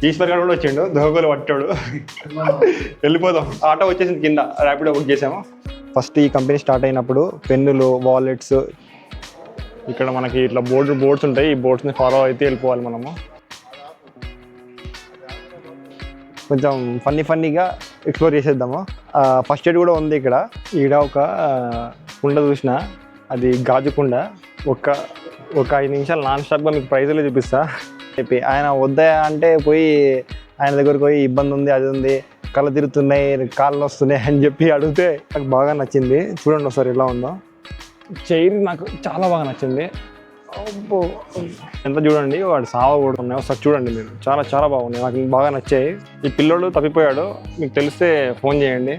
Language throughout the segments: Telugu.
ఈశ్వర్ గారు కూడా వచ్చిండు, దోగలు పట్టాడు. వెళ్ళిపోదాం. ఆటో వచ్చేసింది కింద, ర్యాపిడో బుక్ చేసాము. ఫస్ట్ ఈ కంపెనీ స్టార్ట్ అయినప్పుడు పెన్నులు, వాలెట్స్, ఇక్కడ మనకి ఇట్లా బోర్డ్స్ ఉంటాయి. ఈ బోర్డ్స్ని ఫాలో అయితే వెళ్ళిపోవాలి మనము. కొంచెం ఫన్నీగా ఎక్స్ప్లోర్ చేసేద్దాము. ఫస్ట్ ఎయిడ్ కూడా ఉంది ఇక్కడ. ఈడ ఒక కుండ చూసిన, అది గాజు కుండ. ఒక 5 నిమిషాలు నాన్ స్టాప్గా మీకు ప్రైజ్లో చూపిస్తా. చెప్పి ఆయన వద్దా అంటే పోయి ఆయన దగ్గరికి పోయి ఇబ్బంది ఉంది, అది ఉంది, కళ్ళు తిరుగుతున్నాయి, కాళ్ళు వస్తున్నాయి అని చెప్పి అడిగితే నాకు బాగా నచ్చింది. చూడండి ఒకసారి ఎలా ఉందో. చైర్ నాకు చాలా బాగా నచ్చింది. ఎంత చూడండి, వాడు సావ కూడా ఉన్నాయి. ఒకసారి చూడండి మీరు, చాలా బాగున్నాయి, నాకు బాగా నచ్చాయి. ఈ పిల్లోడు తప్పిపోయాడు, మీకు తెలిస్తే ఫోన్ చేయండి.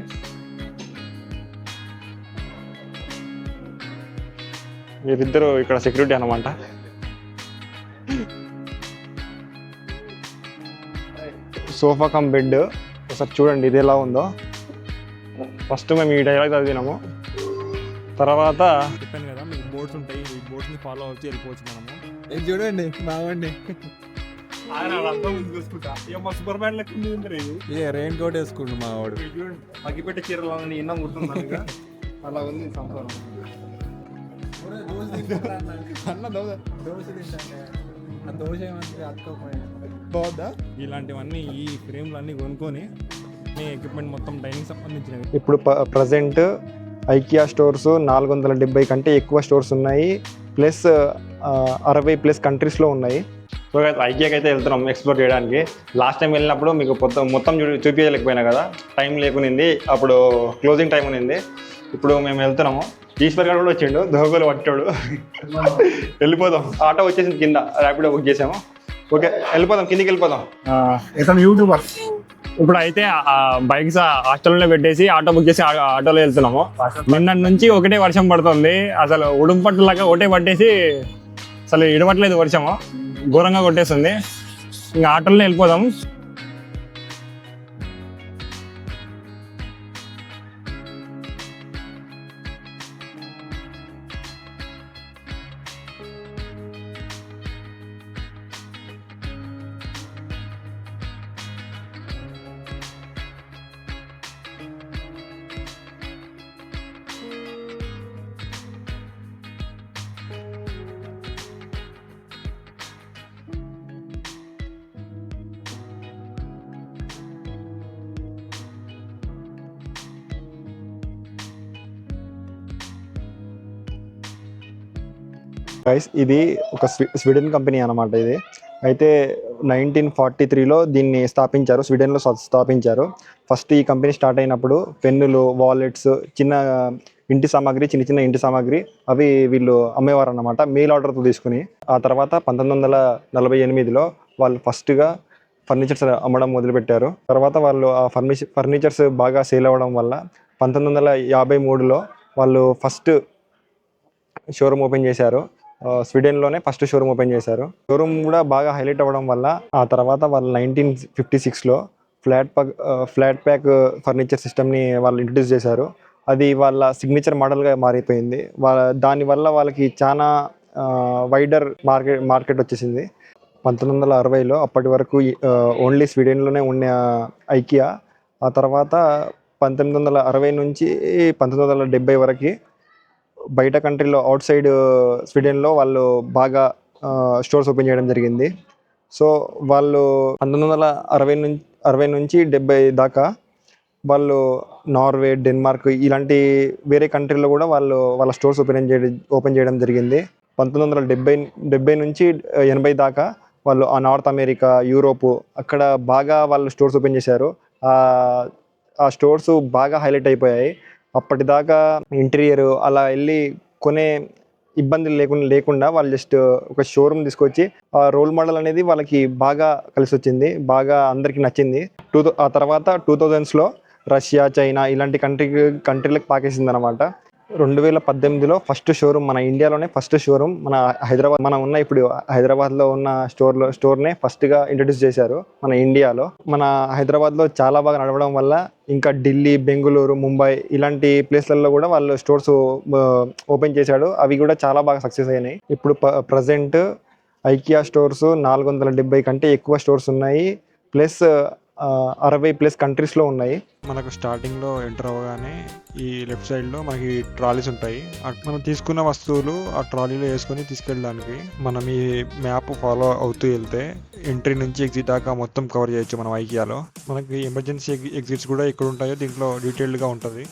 వీరిద్దరు ఇక్కడ సెక్యూరిటీ అన్నమాట. సోఫా కమ్ బెడ్ ఒకసారి చూడండి ఇది ఎలా ఉందో. ఫస్ట్ మేము ఈ డైలాగ్ చదివినాము, తర్వాత చెప్పాను కదా మీకు బోర్డ్స్ ఉంటాయి, ఈ బోర్డ్స్ని ఫాలో అవుతూ వెళ్ళిపోవచ్చు మనము. ఇది చూడండి బాగుండి. సూపర్ మ్యాన్ లెక్క ఉంది. ఇదే రెయిన్ కోట్ వేసుకుంటు మా వాడు. అగ్గిపెట్టే చీరలు ఇన్న గుర్తుంది, అలా ఉంది సంసారం. అన్న దోశ తింటాను, ఆ దోశ ఏమంటే అతుకోపోయా బాగుందా. ఇలాంటివన్నీ ఈ ఫ్రేమ్లు అన్నీ కొనుక్కొని మీ ఎక్విప్మెంట్ మొత్తం డైనింగ్ సంబంధించినవి. ఇప్పుడు ప్రజెంట్ ఐకియా స్టోర్స్ 470 కంటే ఎక్కువ స్టోర్స్ ఉన్నాయి, ప్లస్ 60+ కంట్రీస్లో ఉన్నాయి. సో ఐకియాకి అయితే వెళ్తున్నాం ఎక్స్ప్లోర్ చేయడానికి. లాస్ట్ టైం వెళ్ళినప్పుడు మీకు మొత్తం చూపించలేకపోయినా కదా, టైం లేకునింది, అప్పుడు క్లోజింగ్ టైం ఉన్నింది. ఇప్పుడు మేము వెళ్తున్నాము. ఈశ్వర్ గారు కూడా వచ్చిండు, దోగలు పట్టాడు. వెళ్ళిపోదాం. ఆటో వచ్చేసింది కింద, ర్యాపిడో బుక్ చేసాము. ఓకే వెళ్ళిపోదాం, కిందికి వెళ్ళిపోదాం. ఇతను యూట్యూబర్. ఇప్పుడు అయితే బైక్స్ హాస్టల్లోనే పెట్టేసి ఆటో బుక్ చేసి ఆటోలో వెళ్తున్నాము. నిన్నటి నుంచి ఒకటే వర్షం పడుతుంది, అసలు ఉడుంపట్లాగా ఒకటే పట్టేసి అసలు ఇడవట్లేదు వర్షము, ఘోరంగా కొట్టేస్తుంది. ఇంకా ఆటోలోనే వెళ్ళిపోదాం. గైస్ ఇది ఒక స్వీడన్ కంపెనీ అన్నమాట. ఇది అయితే 1943లో దీన్ని స్థాపించారు, స్వీడన్లో స్థాపించారు. ఫస్ట్ ఈ కంపెనీ స్టార్ట్ అయినప్పుడు పెన్నులు, వాలెట్స్, చిన్న చిన్న ఇంటి సామాగ్రి అవి వీళ్ళు అమ్మేవారు అన్నమాట, మెయిల్ ఆర్డర్తో తీసుకుని. ఆ తర్వాత 1948లో వాళ్ళు ఫస్ట్గా ఫర్నిచర్స్ అమ్మడం మొదలుపెట్టారు. తర్వాత వాళ్ళు ఆ ఫర్నిచర్స్ బాగా సేల్ అవ్వడం వల్ల 1953లో వాళ్ళు ఫస్ట్ షోరూమ్ ఓపెన్ చేశారు. స్వీడన్లోనే ఫస్ట్ షోరూమ్ ఓపెన్ చేశారు. షోరూమ్ కూడా బాగా హైలైట్ అవ్వడం వల్ల ఆ తర్వాత వాళ్ళు 1956లో ఫ్లాట్ ప్యాక్ ఫర్నిచర్ సిస్టమ్ని వాళ్ళు ఇంట్రడ్యూస్ చేశారు. అది వాళ్ళ సిగ్నేచర్ మోడల్గా మారిపోయింది. దానివల్ల వాళ్ళకి చాలా వైడర్ మార్కెట్ వచ్చేసింది. 1960లో అప్పటి వరకు ఓన్లీ స్వీడన్లోనే ఉన్న ఐకియా ఆ తర్వాత 1960 నుంచి 1970 వరకు బయట కంట్రీలో అవుట్ సైడ్ స్వీడన్లో వాళ్ళు బాగా స్టోర్స్ ఓపెన్ చేయడం జరిగింది. సో వాళ్ళు 1960 నుంచి 70 దాకా వాళ్ళు నార్వే, డెన్మార్క్ ఇలాంటి వేరే కంట్రీలో కూడా వాళ్ళ స్టోర్స్ ఓపెన్ చేయడం జరిగింది. 1970 నుంచి 80 దాకా వాళ్ళు ఆ నార్త్ అమెరికా, యూరోపు అక్కడ బాగా వాళ్ళు స్టోర్స్ ఓపెన్ చేశారు. ఆ స్టోర్స్ బాగా హైలైట్ అయిపోయాయి. అప్పటిదాకా ఇంటీరియర్ అలా వెళ్ళి కొనే ఇబ్బందులు లేకుండా వాళ్ళు జస్ట్ ఒక షోరూమ్ తీసుకొచ్చి ఆ రోల్ మోడల్ అనేది వాళ్ళకి బాగా కలిసి వచ్చింది, బాగా అందరికీ నచ్చింది. ఆ తర్వాత 2000స్లో రష్యా, చైనా ఇలాంటి కంట్రీలకు పాకేసింది అనమాట. 2018లో ఫస్ట్ షోరూమ్ మన ఇండియాలోనే ఫస్ట్ షోరూమ్ మన ఇప్పుడు హైదరాబాద్లో ఉన్న స్టోర్నే ఫస్ట్గా ఇంట్రడ్యూస్ చేశారు మన ఇండియాలో. మన హైదరాబాద్లో చాలా బాగా నడవడం వల్ల ఇంకా ఢిల్లీ, బెంగళూరు, ముంబై ఇలాంటి ప్లేస్లలో కూడా వాళ్ళు స్టోర్స్ ఓపెన్ చేశాడు. అవి కూడా చాలా బాగా సక్సెస్ అయినాయి. ఇప్పుడు ప్రజెంట్ ఐకియా స్టోర్స్ 470 కంటే ఎక్కువ స్టోర్స్ ఉన్నాయి, ప్లస్ 60+ కంట్రీస్లో ఉన్నాయి. మనకు స్టార్టింగ్లో ఎంటర్ అవ్వగానే ఈ లెఫ్ట్ సైడ్లో మనకి ట్రాలీస్ ఉంటాయి. మనం తీసుకున్న వస్తువులు ఆ ట్రాలీలో వేసుకొని తీసుకెళ్ళడానికి మనం ఈ మ్యాప్ ఫాలో అవుతూ వెళ్తే ఎంట్రీ నుంచి ఎగ్జిట్ దాకా మొత్తం కవర్ చేయొచ్చు మనం ఐకియాలో. మనకి ఎమర్జెన్సీ ఎగ్జిట్స్ కూడా ఎక్కడ ఉంటాయో దీంట్లో డీటెయిల్డ్గా ఉంటుంది.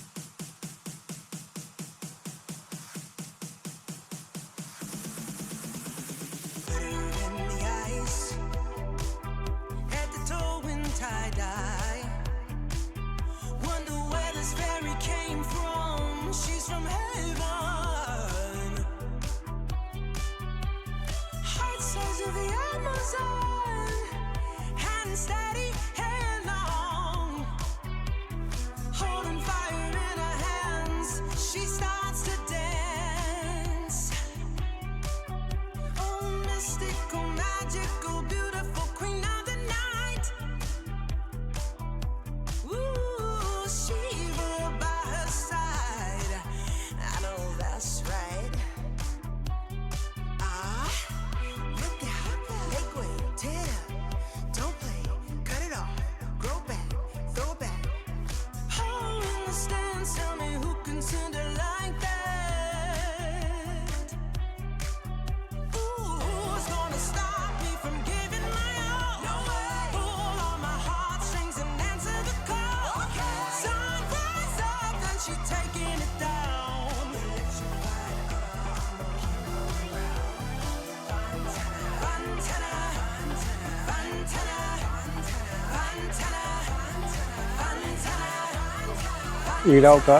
ఈడ ఒక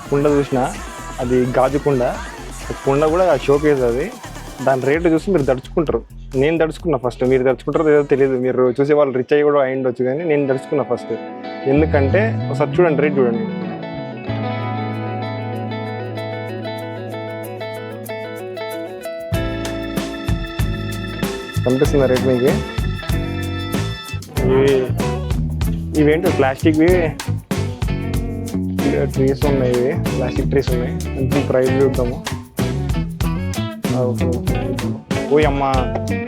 కుండ చూసిన, అది గాజు కుండ. కుండ కూడా షోకేస్ అది. దాని రేటు చూసి మీరు దడుచుకుంటారు. నేను దడుచుకున్నా ఫస్ట్. మీరు దడుచుకుంటారో ఏదో తెలియదు. మీరు చూసే వాళ్ళు రిచ్ అయ్యి కూడా అయ్యిండొచ్చు, కానీ నేను దడుచుకున్నా ఫస్ట్. ఎందుకంటే ఒకసారి చూడండి, రేట్ చూడండి. కనిపిస్తుందా రేట్ మీకు? ఇవేంటో ప్లాస్టిక్వి ట్రీస్ ఉన్నాయి. ఇవి ప్లాస్టిక్ ట్రీస్ ఉన్నాయి. కొంచెం ప్రైస్ చూద్దాము. ఓ అమ్మ,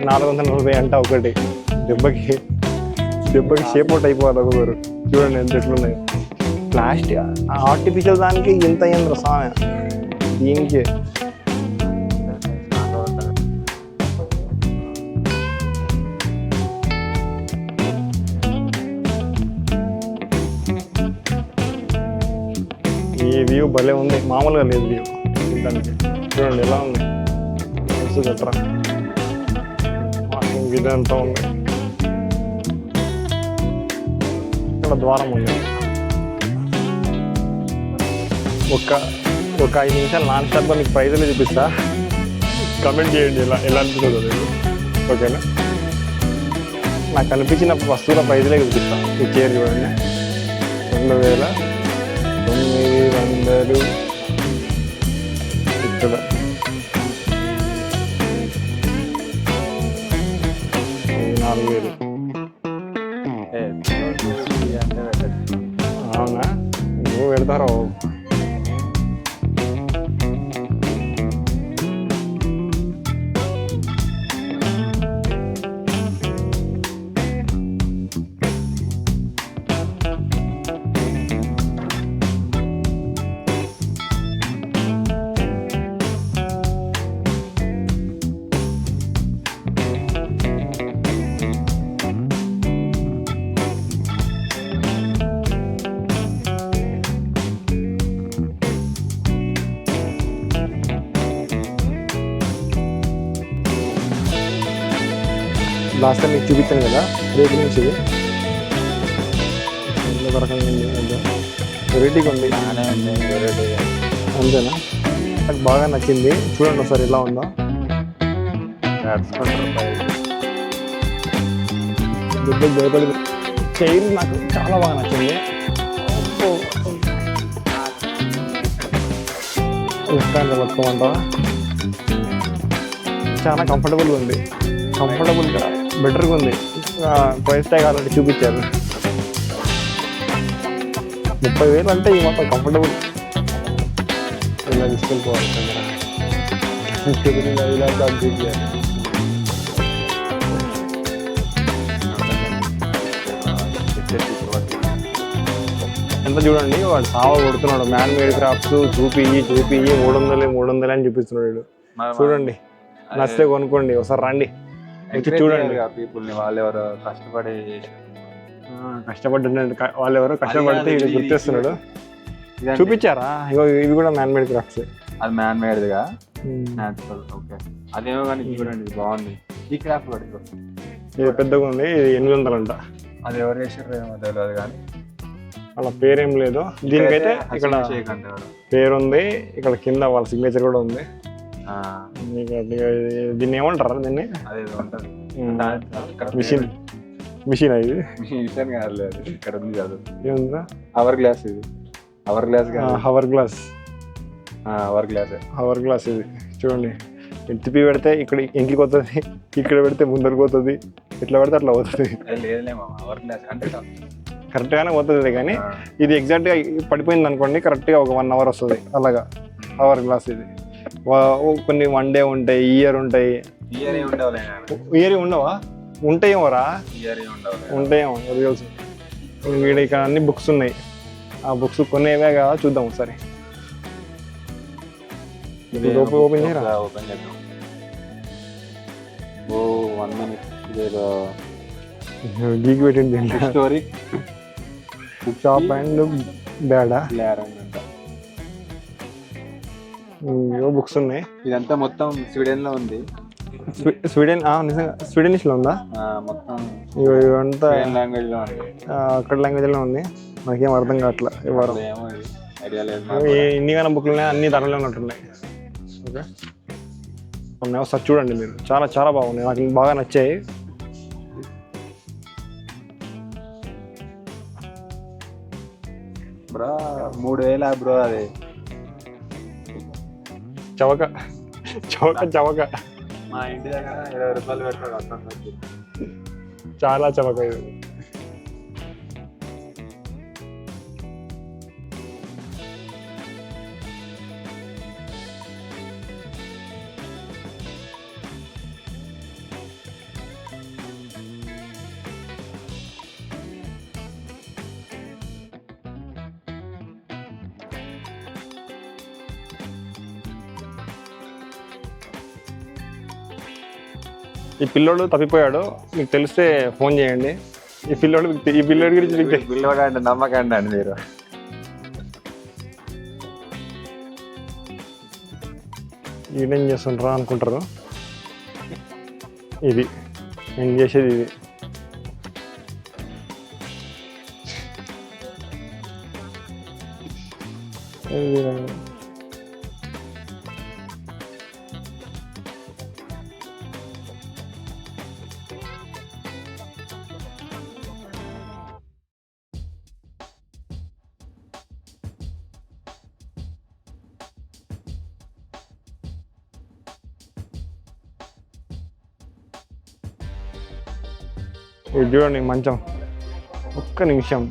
440 అంట ఒకటి. దెబ్బకి షేప్ అవుట్ అయిపోవాలి ఒక్కొక్కరు. చూడండి ఎంత ఎట్లున్నాయి. ప్లాస్టిక్ ఆర్టిఫిషియల్ దానికి ఇంత అయ్యింది సామె. దీనికి ఈ వ్యూ భలే ఉంది, మామూలుగా లేదు వ్యూ. దానికి చూడండి ఎలా ఉంది. గట్రా ఇదంతా ఉంది. ఇక్కడ ద్వారం ఉంది. ఒక 5 నిమిషాలు నాన్ స్టాప్గా మీకు ప్రైజులు చూపిస్తా. కమెంట్ చేయండి ఎలా అనిపిస్తుందో. ఓకేనా? నాకు అనిపించిన వస్తువుల ప్రైజులే చూపిస్తా. ఈ చైర్ చూడండి, 2900. ఇక్కడ 4000. అవునా? నువ్వు పెడతారో? లాస్ట్ టైం మీకు చూపించాను కదా రేట్ నుంచి. ఇది ఒక రకంగా వెరైటీగా ఉంది. అంతేనా? నాకు బాగా నచ్చింది. చూడండి ఒకసారి ఎలా ఉందో. చైర్ నాకు చాలా బాగా నచ్చింది. పట్టుకోమంటావా? చాలా కంఫర్టబుల్గా ఉంది. కంఫర్టబుల్గా బెటర్గా ఉంది. ప్రైస్ ట్యాగ్ ఆల్రెడీ చూపించారు. 30,000 అంటే ఈ మొత్తం కంఫర్టబుల్. ఇలా తీసుకెళ్ళిపోవాలి. ఎంత చూడండి వాడు సావ కొడుతున్నాడు. మ్యాన్ మేడ్ క్రాఫ్ట్స్ చూపి 300 అని చూపిస్తున్నాడు వీడు. చూడండి నచ్చితే కొనుక్కోండి, ఒకసారి రండి వచ్చి చూడండి. పీపుల్ని వాళ్ళు ఎవరో కష్టపడి కష్టపడ్డ వాళ్ళు ఎవరో కష్టపడితే వీడు గుర్తిస్తున్నాడు. చూపించారా ఇగో ఇవి కూడా మ్యాన్ మేడ్ క్రాఫ్ట్స్. అది మ్యాన్ మేడ్గా న్యాచురల్. ఓకే అదేమో కానీ చూడండి బాగుంది. ఈ క్రాఫ్ట్ కూడా ఇది పెద్దగా ఉంది, ఇది 800 అంట. అది ఎవరు చేసారు ఏమో తెలియదు కానీ వాళ్ళ పేరేం లేదు. దీనికైతే ఇక్కడ షేక్ అంటే పేరు ఉంది, ఇక్కడ కింద వాళ్ళ సిగ్నేచర్ కూడా ఉంది. దీన్ని ఏమంటారా దీన్ని? అదేదో ఉంటుంది మిషన్ ఇది మిషన్ కాదు, ఇక్కడ ఉంది కాదు. ఏముందా? అవర్ గ్లాస్ ఇది. Hourglass hourglass. Hourglass ఇది చూడండి. తిప్పి పెడితే ఇక్కడ ఇంటికి పోతుంది, ఇక్కడ పెడితే ముందరికి పోతుంది, ఇట్లా పెడితే అట్లా పోతుంది. అవర్ గ్లాస్ అంటే కరెక్ట్గానే పోతుంది కానీ ఇది ఎగ్జాక్ట్గా పడిపోయింది అనుకోండి, కరెక్ట్గా ఒక 1 అవర్ వస్తుంది. అలాగా అవర్ గ్లాస్ ఇది. కొన్ని 1 డే ఉంటాయి, ఇయర్ ఉంటాయి. ఇయర్ ఉండవా? ఉంటాయేమోరా, ఉంటాయేమో తెలుసు. వీడ ఇక్కడ అన్ని బుక్స్ ఉన్నాయి. ఆ బుక్స్ కొనేవే కదా, చూద్దాం ఒకసారి. ఓపెన్ చేయరా? ఓపెన్ చేద్దాం. ఓ 1 minute ఇదేదో గీకి పెట్టింది. స్టోరీ షాప్ అండ్ బ్యాడా ఏవో బుక్స్ ఉన్నాయి. ఇదంతా మొత్తం స్వీడన్ లో ఉంది. స్వీడన్ నిజంగా స్వీడనిష్ లో ఉందా? మొత్తం ఇవంతా లాంగ్వేజ్ లో ఉంది. అక్కడ లాంగ్వేజ్ లో ఉంది. మనకేం అర్థం కావట్లే. ఐడియా లేదు. ఇన్నిగానే బుక్లు ఉన్నాయి, అన్ని ధరలో ఉన్నట్టున్నాయి. ఓకే ఉన్నాయి, ఒకసారి చూడండి మీరు. చాలా చాలా బాగున్నాయి, నాకు బాగా నచ్చాయి. Bro 3000 bro. అది చవక చవక చవక. మా ఇంటి దగ్గర 20 రూపాయలు పెడతాడు అర్థం. చాలా చవక ఇది. ఈ పిల్లోడు తప్పిపోయాడు, మీకు తెలిస్తే ఫోన్ చేయండి. ఈ పిల్లోడి గురించి పిల్లోడు అంటే నమ్మకండి అండి మీరు. ఈడేం చేస్తుంటారా అనుకుంటారు. ఇది నేను చేసేది ఇది. ఇది చూడండి మంచం. ఒక్క నిమిషం.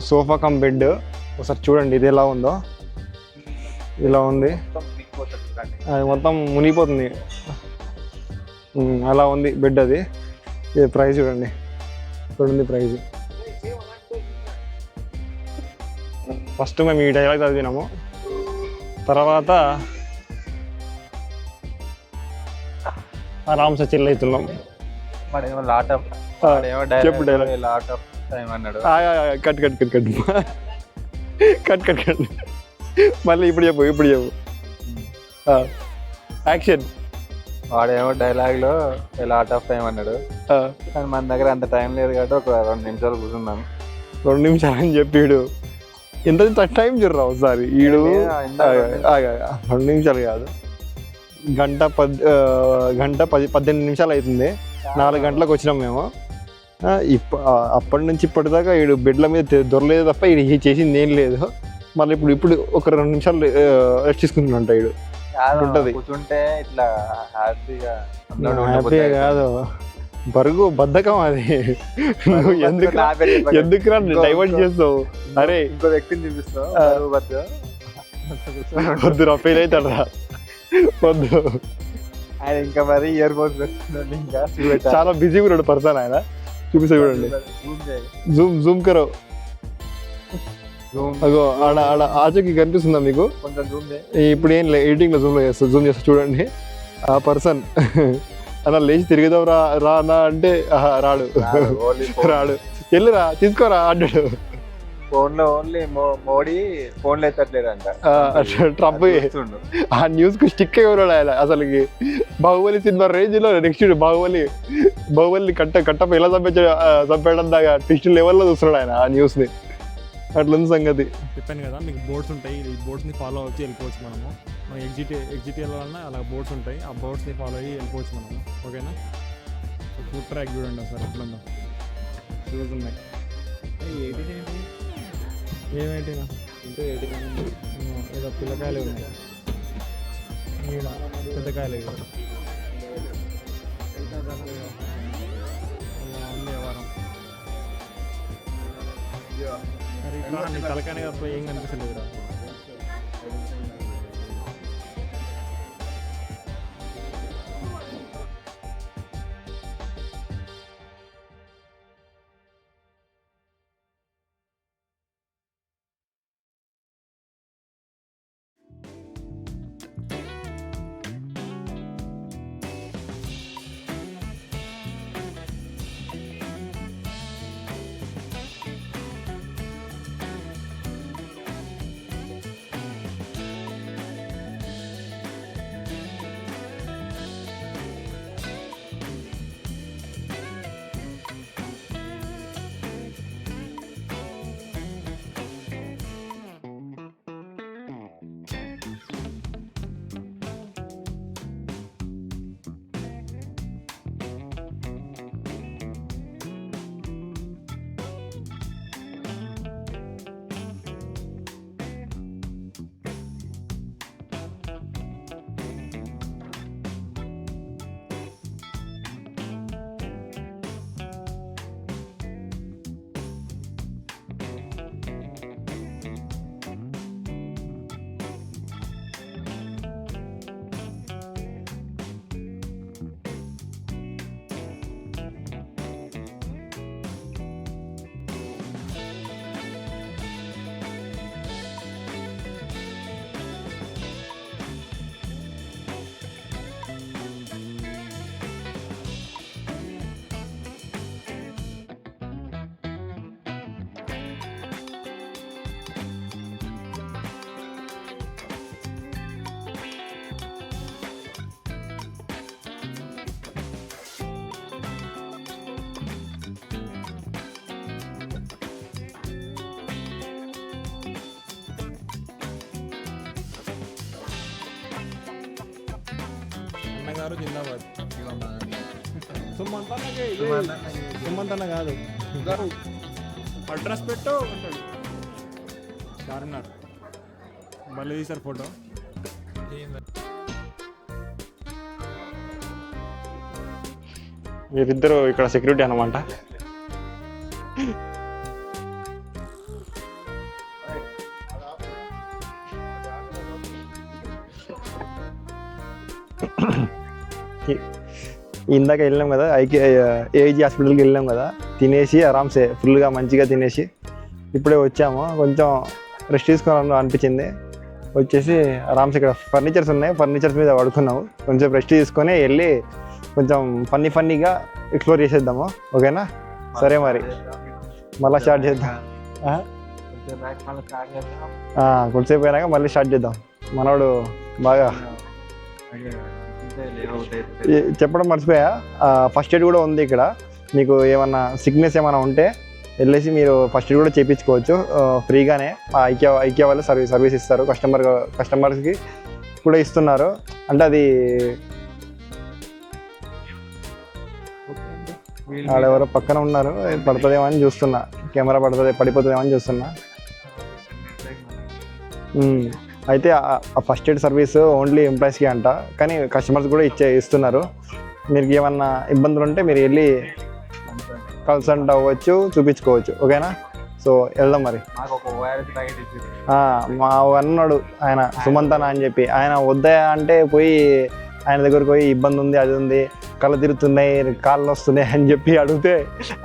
Sofa cum bed. ఒకసారి చూడండి ఇది ఎలా ఉందో. ఇలా ఉంది, అది మొత్తం మునిగిపోతుంది. అలా ఉంది బెడ్. అది ఇది ప్రైస్ చూడండి, ఇక్కడ ఉంది ప్రైస్. ఫస్ట్ మేము ఈ డైలాగ్ చదివినాము, తర్వాత ఆరామ్సే చిల్ అవుతున్నాం. చెప్పు డైలాగ్. కట్ మళ్ళీ ఇప్పుడు చెప్పు. యాక్షన్. వాడేమో డైలాగ్ లో లాట్ ఆఫ్ టైం అన్నాడు, కానీ మన దగ్గర అంత టైం లేదు కాబట్టి ఒక 2 నిమిషాలు కూర్చున్నాను. 2 నిమిషాలు అని చెప్పాడు. ఎంత టైం చూడరా ఒకసారి. ఈడు 2 నిమిషాలు కాదు, గంట 18 నిమిషాలు అవుతుంది. 4 గంటలకు వచ్చినాం మేము. అప్పటి నుంచి ఇప్పటిదాకా వీడు బెడ్ల మీద దొరలేదు తప్ప వీడు చేసింది ఏం లేదు. మళ్ళీ ఇప్పుడు ఒక 2 నిమిషాలు రెస్ట్ తీసుకుంటున్నట్ట వీడు ఉంటుంది. కూర్చుంటే ఇట్లా హ్యాపీగా కాదు, బరుగు బద్ధకం అది. ఎందుకు డైవర్ట్ చేస్తావు? అరే ఇంకో వ్యక్తిని చూపిస్తావు. వద్దు, ఫెయిల్ అవుతాడు రా, వద్దు. ఆయన ఇంకా మరి ఇయర్ ఫోన్స్ పెట్టుకున్నాడు. ఇంకా చాలా బిజీగా ఉన్నాడు పర్సన్ ఆయన. చూపిస్తా చూడండి. జూమ్ కరో. అగో ఆడ ఆడ ఆచకి కనిపిస్తుందా మీకు? కొంచెం జూమ్ ఇప్పుడు ఏం ఎడిటింగ్ లో జూమ్ చేస్తా చూడండి. ఆ పర్సన్ అలా లేచి తిరిగిదాం రా అన్న అంటే రాడు. రాడు. వెళ్ళిరా తీసుకోరా అడ్డాడు. ఫోన్ లో ఓన్లీ మోడీ ఫోన్ లో ఎత్తట్లేదంట. ట్రంప్ ఆ న్యూస్ కు స్టిక్ అయ్యాడు ఆయన. అసలుకి బాహుబలి సినిమా రేంజ్ లో నెక్స్ట్ బాహుబలి కట్టప్ప ఎలా చంపేయడం దాకా ట్విస్ట్ లెవెల్లో చూస్తున్నాడు ఆయన ఆ న్యూస్ ని. అట్లుంది సంగతి. చెప్పాను కదా మీకు బోర్డ్స్ ఉంటాయి, ఈ బోర్డ్స్ని ఫాలో అవుతూ వెళ్ళిపోవచ్చు మనము. మనం ఎగ్జిట్ వెళ్ళాలన్నా అలా బోర్డ్స్ ఉంటాయి, ఆ బోర్డ్స్ని ఫాలో అయ్యి వెళ్ళిపోవచ్చు మనము. ఓకేనా? ఫుడ్ ట్రాక్ చూడండి సార్ ఎట్లుందో. షూస్ ఉన్నాయి. ఏమేంటినా ఇంకా 89 ఏదో పిల్లకాయలు ఉన్నాయి, పెద్దకాయలు ఇవి ఉంది వ్యవహారం. నీ తలకాయ తప్ప ఏం కనిపిస్తలేదు కదా. అన్నగారు జిందాబాద్. సుమంత్ అన్న కాదు, అడ్రస్ పెట్టు అంటాడు. చార్మినార్ మళ్ళీ తీసారు ఫోటో. వీరిద్దరు ఇక్కడ సెక్యూరిటీ అనమాట. ఇందాక వెళ్ళాం కదా ఏజీ హాస్పిటల్కి వెళ్ళాం కదా, తినేసి ఆరామ్సే ఫుల్గా మంచిగా తినేసి ఇప్పుడే వచ్చాము. కొంచెం రెస్ట్ తీసుకోవాలని అనిపించింది. వచ్చేసి ఆరామ్సే ఇక్కడ ఫర్నిచర్స్ ఉన్నాయి, ఫర్నిచర్స్ మీద పడుకున్నాము. కొంచెం రెస్ట్ తీసుకొని వెళ్ళి కొంచెం ఫన్నీగా ఎక్స్ప్లోర్ చేసేద్దాము. ఓకేనా? సరే మరి మళ్ళీ స్టార్ట్ చేద్దాం. కొంచెంసేపు అయినాక మళ్ళీ స్టార్ట్ చేద్దాం. మనోడు బాగా చెప్పడం మర్చిపోయా, ఫస్ట్ ఎయిడ్ కూడా ఉంది ఇక్కడ. మీకు ఏమన్నా సిక్నెస్ ఏమైనా ఉంటే వెళ్ళేసి మీరు ఫస్ట్ ఎయిడ్ కూడా చేయించుకోవచ్చు ఫ్రీగానే. ఐక్యా వాళ్ళు సర్వీస్ ఇస్తారు, కస్టమర్స్కి కూడా ఇస్తున్నారు. అంటే అది ఆడెవరో పక్కన ఉన్నారు, పడుతుందేమో అని చూస్తున్నా, కెమెరా పడిపోతుందేమో అని చూస్తున్నా. అయితే ఆ ఫస్ట్ ఎయిడ్ సర్వీస్ ఓన్లీ ఎంప్లాయీస్కి అంట, కానీ కస్టమర్స్ కూడా ఇస్తున్నారు. మీకు ఏమన్నా ఇబ్బందులు ఉంటే మీరు వెళ్ళి కన్సల్ట్ అవ్వచ్చు, చూపించుకోవచ్చు. ఓకేనా? సో వెళ్దాం మరి. మా అన్నాడు ఆయన సుమంత్ అన్న అని చెప్పి, ఆయన వద్దా అంటే పోయి ఆయన దగ్గరకు పోయి ఇబ్బంది ఉంది, అది ఉంది, కళ్ళు తిరుగుతున్నాయి, కాళ్ళు వస్తున్నాయి అని చెప్పి అడిగితే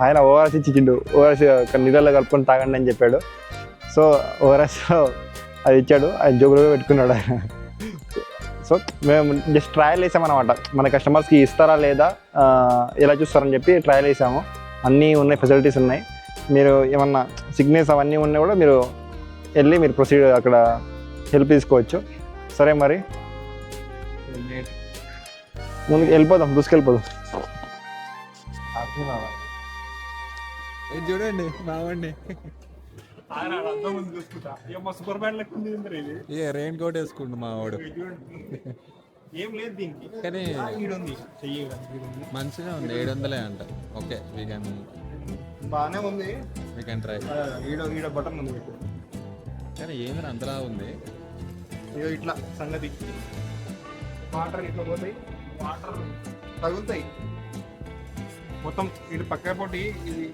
ఆయన ఓఆర్ఎస్ ఇచ్చిండు. ఓఆర్ఎస్ నీళ్ళలో కలుపుకొని తాగండి అని చెప్పాడు. సో ఓఆర్ఎస్ అది ఇచ్చాడు, అది జోగులో పెట్టుకున్నాడు ఆయన. సో మేము జస్ట్ ట్రయల్ వేసామన్నమాట, మన కస్టమర్స్కి ఇస్తారా లేదా ఎలా చూస్తారని చెప్పి ట్రయల్ వేసాము. అన్నీ ఉన్నాయి, ఫెసిలిటీస్ ఉన్నాయి. మీరు ఏమన్నా సిగ్నల్స్ అవన్నీ ఉన్నా కూడా మీరు వెళ్ళి మీరు ప్రొసీడ్ అక్కడ హెల్ప్ తీసుకోవచ్చు. సరే మరి ముందుకు వెళ్ళిపోదాం, దూసుకెళ్ళిపోదాం. చూడండి మావండి సూపర్ బ్యాడ్ లెక్క ఉంది ఇది. ఏ రెయిన్ కోట్ వేసుకుంటు మా వాడు. ఏం లేదు దీనికి, కానీ ఉంది చెయ్యి మంచిగా ఉంది. 700 అంట. ఓకే బాగానే ఉంది, వీ కెన్ ట్రై. ఈడ బటన్ ఉంది మీకు. కానీ ఏమైనా అంతలా ఉంది. ఇగో ఇట్లా సంగతి, వాటర్ ఇట్లా పోతాయి, వాటర్ తగులుతాయి మొత్తం. ఇటు పక్క పోటీ ఇది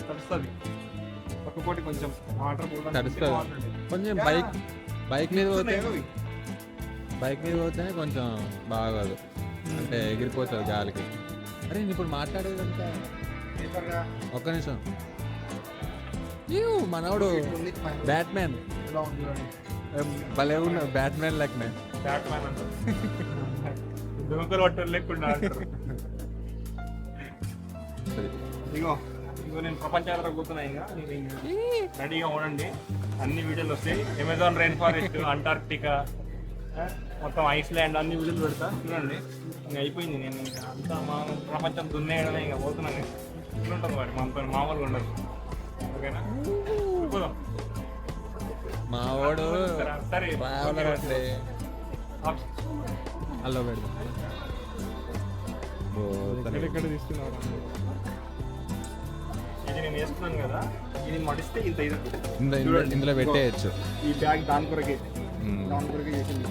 తడుస్తుంది, పక్క పోటీ కొంచెం వాటర్ తడుస్తుంది కొంచెం. బైక్ మీద పోతేనే కొంచెం బాగోదు, అంటే ఎగిరిపోతుంది గాలికి. అరే నేను ఇప్పుడు మాట్లాడేది అంతా ఒక్క నిమిషం. మనోడు బ్యాట్మెన్ భలే ఉన్నాడు, బ్యాట్మెన్ లెక్కనే. దొంగలు పట్టు లేకుండా ఇగో ఇగో నేను ప్రపంచాలు పోతున్నా. ఇంకా రెడీగా ఉండండి, అన్ని వీడియోలు వస్తాయి. అమెజాన్ రెయిన్ ఫారెస్ట్, అంటార్క్టికా, మొత్తం ఐస్లాండ్ అన్ని వీడియోలు పెడతా చూడండి. ఇంకా అయిపోయింది, నేను ఇంకా అంతా మా ప్రపంచం దున్నేయడమే. ఇంకా పోతున్నాను, ఉంటుంది మరి మనతో మామూలుగా ఉండదు. ఓకేనా, వెళ్ళిపోదాం. మా వాడు సరే అల్లో పెడదాం. ఎక్కడ తీసుకున్నావు? ఇది నేను వేసుకున్నాను కదా, ఇది మడిస్తే ఇంత ఇది ఇందులో పెట్టేయచ్చు. ఈ బ్యాగ్ దాని కొరకే చేసింది.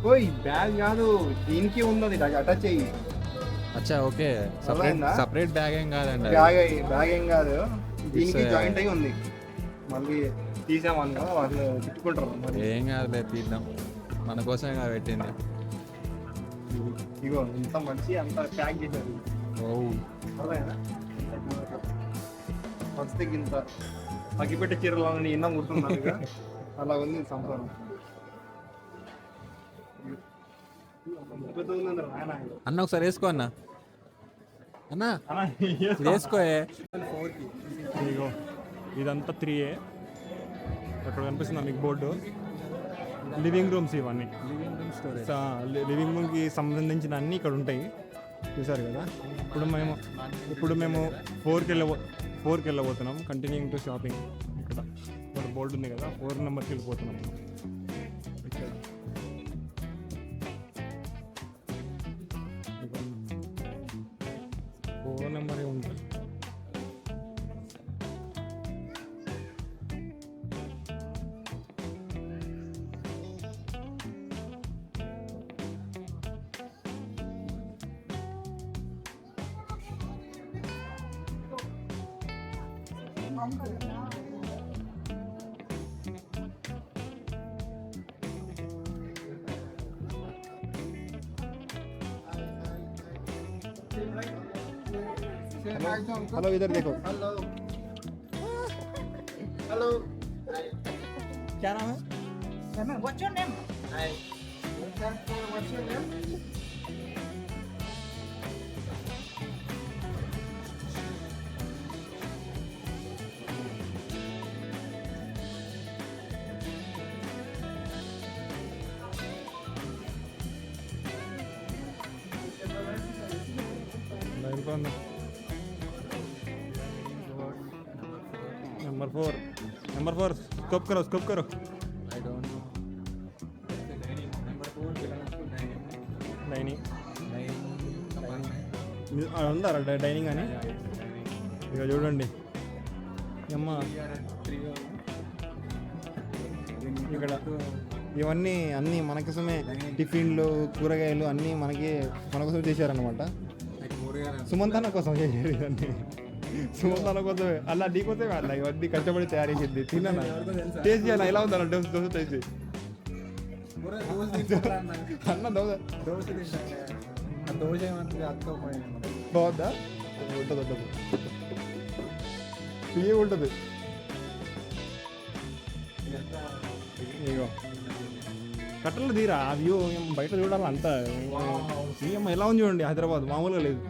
ఓ ఈ బ్యాగ్ కాదు, దీనికి ఉన్నది అటాచ్ అయ్యి. అచ్చా ఓకే, సపరేట్ బ్యాగ్ ఏం కాదండి. బ్యాగ్ ఏం కాదు, దీనికి జాయింట్ అయ్యి ఉంది. మళ్ళీ తీసామన్నా వాళ్ళు తిట్టుకుంటారు. ఏం కాదులే, తీద్దాం, మన కోసమే కదా పెట్టింది. ఇగో ఇంత మంచి అంత ప్యాక్ చేశారు. ఫస్ట్ ఇంత అగ్గిపెట్టే చీరలు ఎన్నో గుర్తున్నాను, అలా ఉంది సంసారం. అన్న ఒకసారి వేసుకో అన్న. అన్న వేసుకోయే. ఇగో ఇదంతా 3A. అక్కడ కనిపిస్తుందా మీకు బోర్డు? లివింగ్ రూమ్స్ ఇవన్నీ. లివింగ్ రూమ్కి సంబంధించిన అన్నీ ఇక్కడ ఉంటాయి, చూసారు కదా. ఇప్పుడు మేము 4కి వెళ్ళబోతున్నాం. Continuing to shopping. ఇక్కడ బోర్డు ఉంది కదా, 4 నెంబర్కి వెళ్ళిపోతున్నాం. ఇక్కడ 4 నెంబరే ఉంటుంది. हेलो इधर देखो. हेलो क्या नाम है? What's your name? Hi. What's your name? Number 4 scope करो. I don't know. డైనింగ్ ఉందారా డైనింగ్ అని? ఇక చూడండి అమ్మ, ఇక్కడ ఇవన్నీ అన్నీ మనకోసమే. టిఫిన్లు, కూరగాయలు అన్నీ మన కోసం చేశారనమాట. సుమంత్ అన్న కోసం చేశారు ఇవన్నీ. సుమంత్ అన్న కోసమే, అలా నీ కోసమే అలా ఇవన్నీ కష్టపడి తయారు చేసింది. తిన్నా టేస్ట్ చేయాలి, ఎలా ఉందన్న దోశ టేస్ట్. అన్న దోశ దోశ ఏమంటుంది అత్తపోయింది. బాగుందా? ఉంటుంది ఉంటుంది ఇవి ఉంటుంది. ఇగో కట్టలు తీరా ఆ వ్యూ బయట చూడాలి అంతా. సీఎం ఎలా ఉంది చూడండి, హైదరాబాద్ మామూలుగా లేదు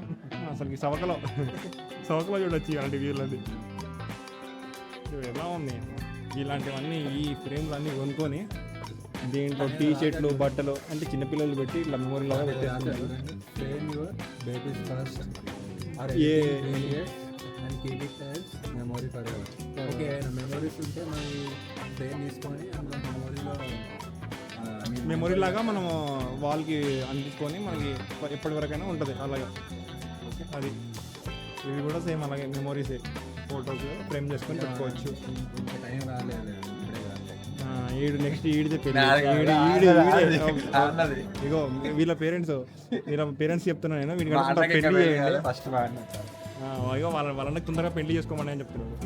అసలు. సవకలో చూడొచ్చు ఇలాంటి వ్యూలు. అది ఎలా ఉంది. ఇలాంటివన్నీ ఈ ఫ్రేమ్లు అన్నీ కొనుక్కొని దీంట్లో టీ షర్ట్లు బట్టలు అంటే చిన్నపిల్లలు పెట్టి ఇట్లా మెమొరీ లాగా పెట్టేస్తున్నారు. Babies first and keep it as memory for ever. Okay memories ఉంటే మన ఫ్రేమ్ తీసుకొని అందులో మెమొరీ లాగా మనం వాల్కి అందించుకొని మనకి ఎప్పటివరకైనా ఉంటుంది అలాగా. అది ఇవి కూడా సేమ్ అలాగే మెమొరీసే. ఫోటోస్ ఫ్రేమ్ చేసుకొని పెట్టుకోవచ్చు. ఇంకా టైం రాలేదు. ఈడు నెక్స్ట్ ఈడితే పెళ్ళి. ఇగో వీళ్ళ పేరెంట్స్ చెప్తున్నా నేను, వీడికి పెళ్లి చేయండి ఫస్ట్ ఇగో వాళ్ళని తొందరగా పెళ్లి చేసుకోమని అని చెప్తున్నాడు.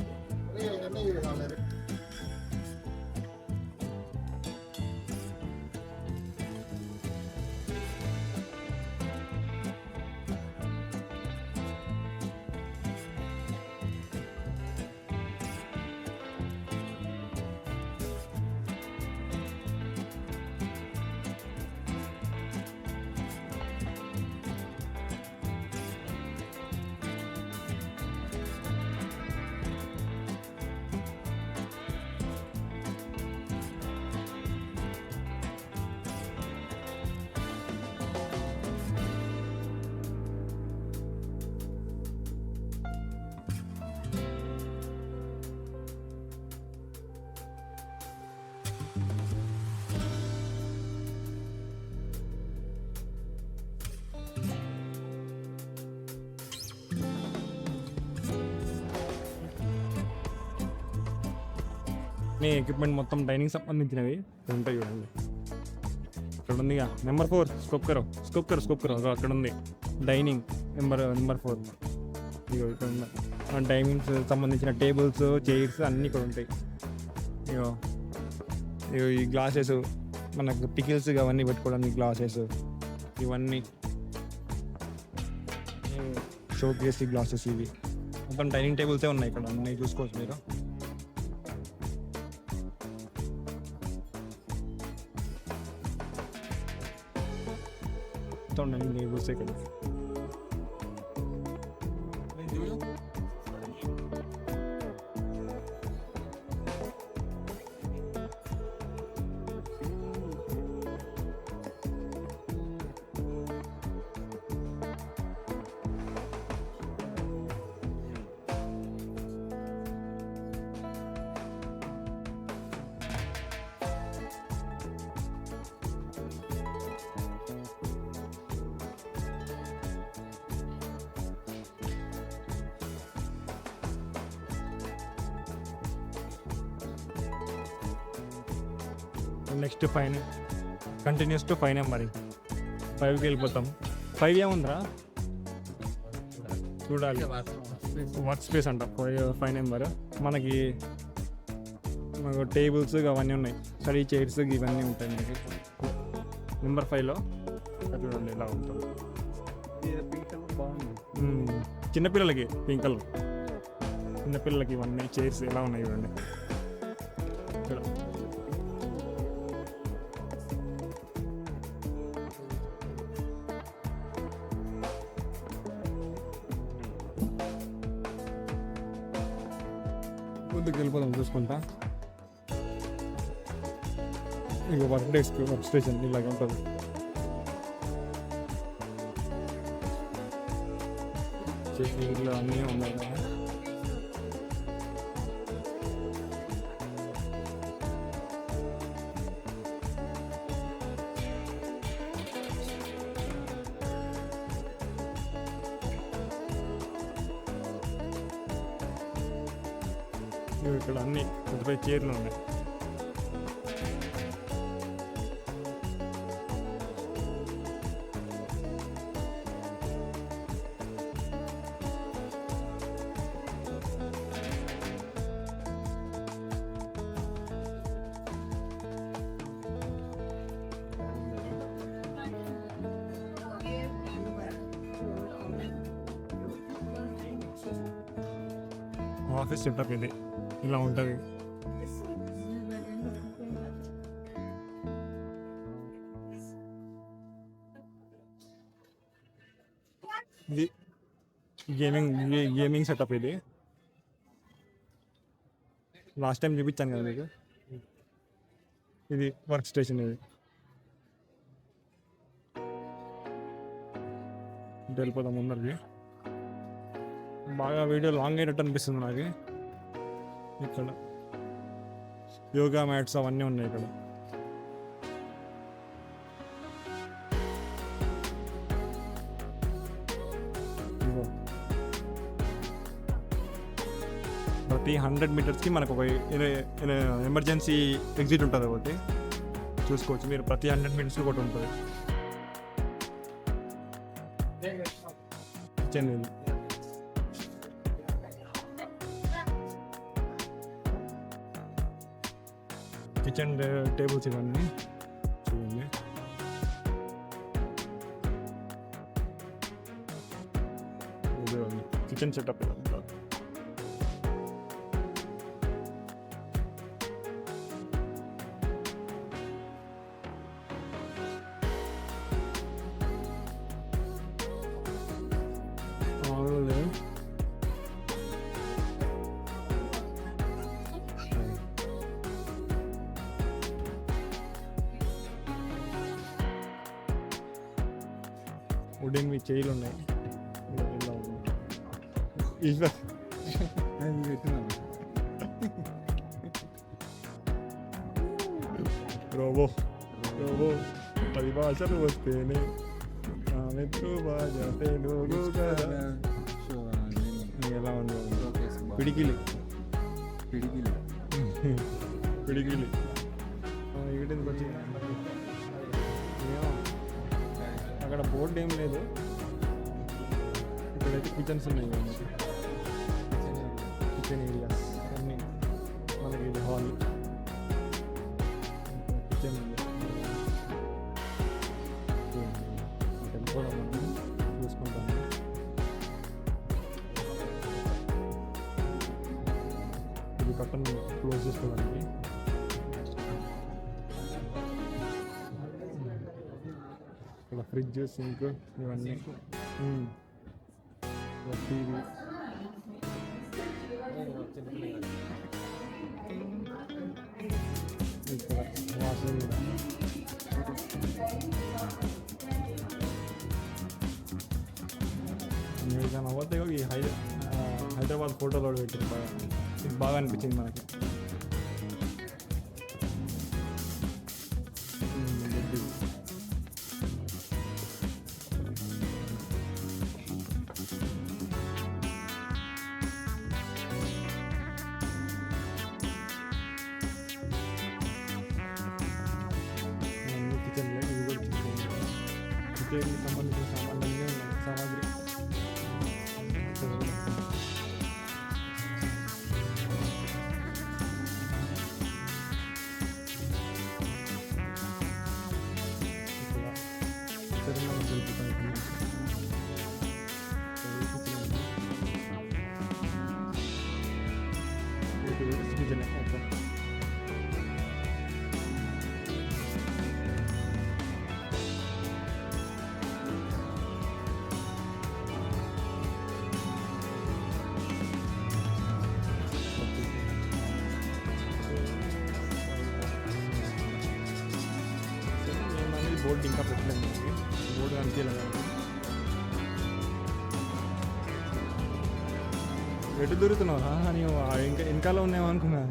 మీ ఎక్విప్మెంట్ మొత్తం డైనింగ్ సంబంధించినవి ఉంటాయి చూడండి. ఇక్కడ ఉందిగా నెంబర్ 4 స్కోప్ కరో అక్కడ ఉంది డైనింగ్ నెంబర్ 4. ఇగో ఇక్కడ ఉన్న డైనింగ్స్ సంబంధించిన టేబుల్స్ చైర్స్ అన్నీ ఇక్కడ ఉంటాయి. ఇగో ఈ గ్లాసెస్ మనకు పికిల్స్ అవన్నీ పెట్టుకోవడానికి గ్లాసెస్ ఇవన్నీ షో కేస్ గ్లాసెస్ ఇవి మొత్తం డైనింగ్ టేబుల్సే ఉన్నాయి ఇక్కడ అన్నీ చూసుకోవచ్చు మీరు. డైనింగ్ టేబుల్స్ ఇక్కడ నెక్స్ట్ 5 కంటిన్యూస్ టు 5 నెంబర్ 5కి వెళ్ళిపోతాం. 5 ఏముందిరా చూడాలి. వర్క్ స్పేస్ అంట 5 నెంబర్. మనకి టేబుల్స్ అవన్నీ ఉన్నాయి, స్టడీ చైర్స్ ఇవన్నీ ఉంటాయి మనకి. నెంబర్ 5లో చూడండి ఇలా ఉంటుంది. చిన్నపిల్లలకి పింక్ కలర్ చిన్నపిల్లలకి ఇవన్నీ చైర్స్ ఎలా ఉన్నాయి చూడండి. ఇక్కడ ముందుకు వెళ్ళిపోదాం చూసుకుంటా. ఇక వర్క్ స్టేషన్ ఇలాగ ఉంటుంది. ఇల్లు అన్నీ ఉన్నాయి కదా. ఇక్కడ అన్ని 35 చైర్లు ఉన్నాయి. ఆఫీస్ సెటప్ ఇది ఇలా ఉంటుంది. ఇది గేమింగ్ సెటప్ ఇది. లాస్ట్ టైం చూపించాను కదా మీకు. ఇది వర్క్ స్టేషన్ ఇది. వెళ్ళిపోదాం ముందరికి. బాగా వీడియో లాంగ్ అయ్యేటట్టు అనిపిస్తుంది నాకు. ఇక్కడ యోగా మ్యాట్స్ అవన్నీ ఉన్నాయి ఇక్కడ. ఇదిగో. ప్రతి 100 మీటర్స్కి మనకు ఒక ఎమర్జెన్సీ ఎగ్జిట్ ఉంటుంది ఒకటి. చూసుకోవచ్చు మీరు, ప్రతి 100 మీటర్స్కి ఒకటి ఉంటుంది. కిచెన్ ఇది. కిచెన్ టేబుల్స్ ఇవన్నీ చూడండి. కిచెన్ సెటప్ ఇదంతా. వుడెన్ మీ చైర్లు ఉన్నాయి. ఈశ్వర్ రోబో రోబో 10 భాషలు వస్తేనే ఎలా ఉంది? పిడికిలి పిడికిలు పిడికిలి ఇక్కడికి వచ్చి అక్కడ బోర్డు ఏం లేదు. ఇక్కడైతే కిచెన్స్ ఉన్నాయి. కిచెన్ ఏరియాస్ అన్నీ మనకి. ఇది హాల్, కిచెన్ వెళ్ళిపోవడం మనం చూసుకుంటాము. ఇది కట్టన్ క్లోజ్ చేసుకోవడానికి. ఇక్కడ ఫ్రిడ్జ్, సింక్ ఇవన్నీ. టీవీ. ఇక్కడ వాషింగ్ కూడా. మీరు కానీ అవ్వతే ఈ హైదరాబాద్ ఫోటోలో పెట్టింది. బాగా ఇది బాగా అనిపించింది మనకి. కిచెన్లో ఇది కూడా కిచెన్కి సంబంధించిన సామాన్లన్నీ ఉన్నాయి. సామాగ్రి కిచెన్ ఓకే. బోర్డు ఇంకా పెట్టలేదు. బోర్డు కనిపించలేదు. ఎటు దొరుకుతున్నావా నీవు? ఇంకా వెనకాల ఉన్నావు అనుకున్నా.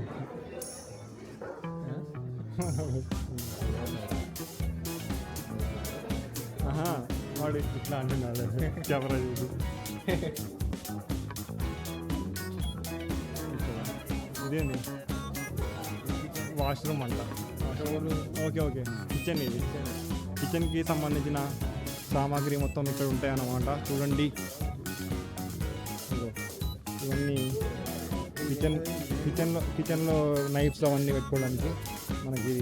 వాడు ఇట్లా అంటున్నాడు కెమెరా చూసి. ఇదేంది? వాష్రూమ్ అంట. Okay okay. కిచెన్ ఇది. కిచెన్కి సంబంధించిన సామాగ్రి మొత్తం ఇక్కడ ఉంటాయన్నమాట. చూడండి ఇవన్నీ కిచెన్లో నైఫ్స్ అవన్నీ పెట్టుకోవడానికి మనకి.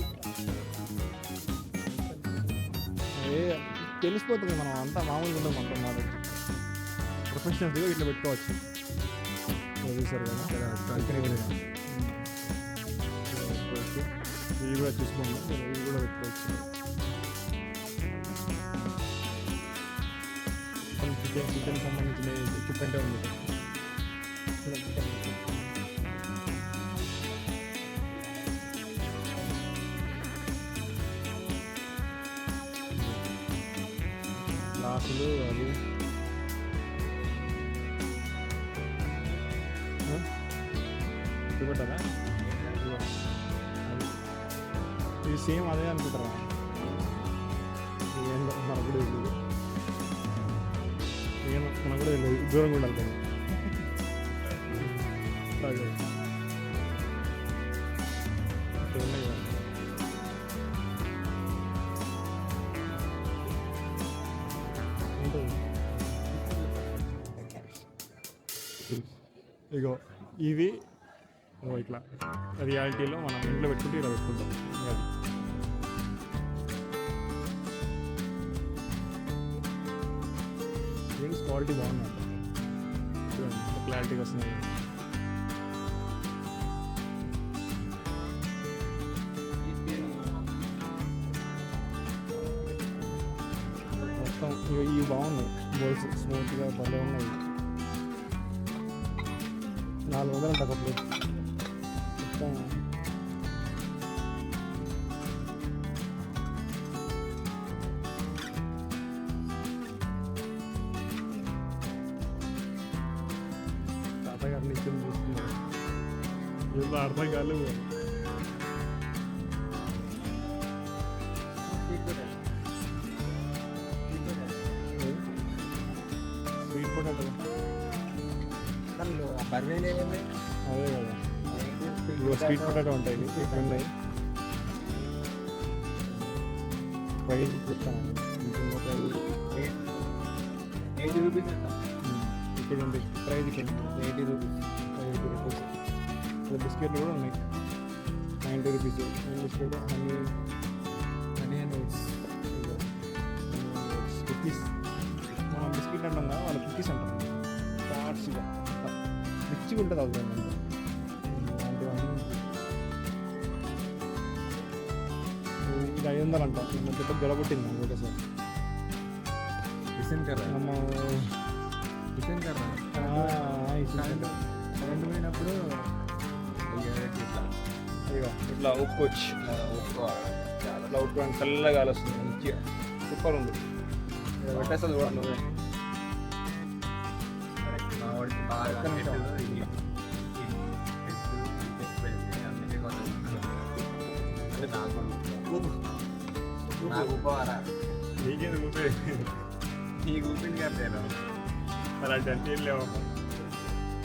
తెలిసిపోతుంది, మనం అంతా మామూలుగా ఉండదు. మనతో మాట్లాడి ప్రొఫెషనల్స్గా ఇట్లా పెట్టుకోవచ్చు. చూసారు కదా ఇక్కడ పెట్టుకోవచ్చు. ఇవి కూడా చూసుకోండి, ఇవి కూడా పెట్టుకోవచ్చు. చికెన్ సంబంధించిన ఎక్విప్మెంటే ఉంది. గ్లాసులు అది చూపెట్టారా? ఇది సేమ్ అదే అనుకుంటారా? ఏంటో మనకు కూడా తెలియదు, మనకు కూడా తెలియదు, దూరంగా ఉండాలి కదా. ఇక్కడ ఉన్నాయి కదా. ఇగో ఇవి ఇట్లా రియాలిటీలో మనం ఇంట్లో పెట్టుకుంటే ఇలా పెట్టుకుంటాం. అది క్వాలిటీ బాగుంది, క్లారిటీగా వస్తున్నాయి. మొత్తం ఇవి బాగున్నాయి, బోల్స్ స్మూత్గా భలే ఉన్నాయి. 400 అంట ఒక ప్లేట్. మొత్తం తాతగారు నిత్యం చూస్తున్నారు, ఏదో అర్థం కాలేదు. స్వీట్ పొటాటో అదే కదా, స్వీట్ పొటాటో ఉంటాయి, ఉన్నాయి. ప్రైస్ చెప్తాను, ఇక్కడ ఉంది ప్రైస్, ఇక్కడ 80 రూపీస్. 80 రూపీస్. ఇక్కడ బిస్కెట్లు కూడా ఉన్నాయి 90 రూపీస్. బిస్కెట్ కుకీస్, మనం బిస్కెట్ అంటాం కదా, వాళ్ళ కుకీస్ అంటాం. పార్ట్స్గా రిచ్గా ఉంటుంది అవుతుంది అలాంటివన్నీ. ఇది 500 అంట. పెద్ద గెలబుట్టింది నాకు ఒకసారి. కిచెన్ కర్ర ನಮ್ಮ కిచెన్ కర్ర కరెంట్ పోయినప్పుడు ఇట్లా ఉప్పుకోవచ్చు, ఇట్లా ఉప్పుకోవడానికి చల్లగా గాలి వస్తుంది, మంచిగా సూపర్ ఉంది. పెట్టేస్తుంది కూడా నువ్వే. నీకేది ఊపే, నీకు ఊపింది కదా అలాంటి అంటే ఏం లేవు.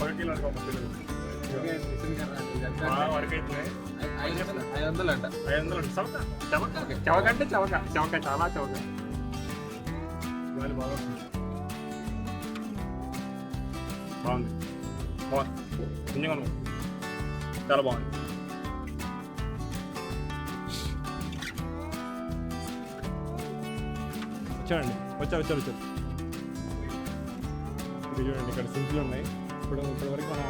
1 కిలో అనుకోమ పిల్లలు వరకు అవుతున్నాయి. 500 అంట. 500 చవక చవక చవక అంటే చవక చవక చాలా చవక. గాలి బాగా వస్తుంది, బాగుంది బాగుంది, నిజంగా చాలా బాగుంది. వచ్చాడండి, వచ్చారు. ఇది చూడండి, ఇక్కడ సింపుల్ ఉన్నాయి. ఇప్పటివరకు మనం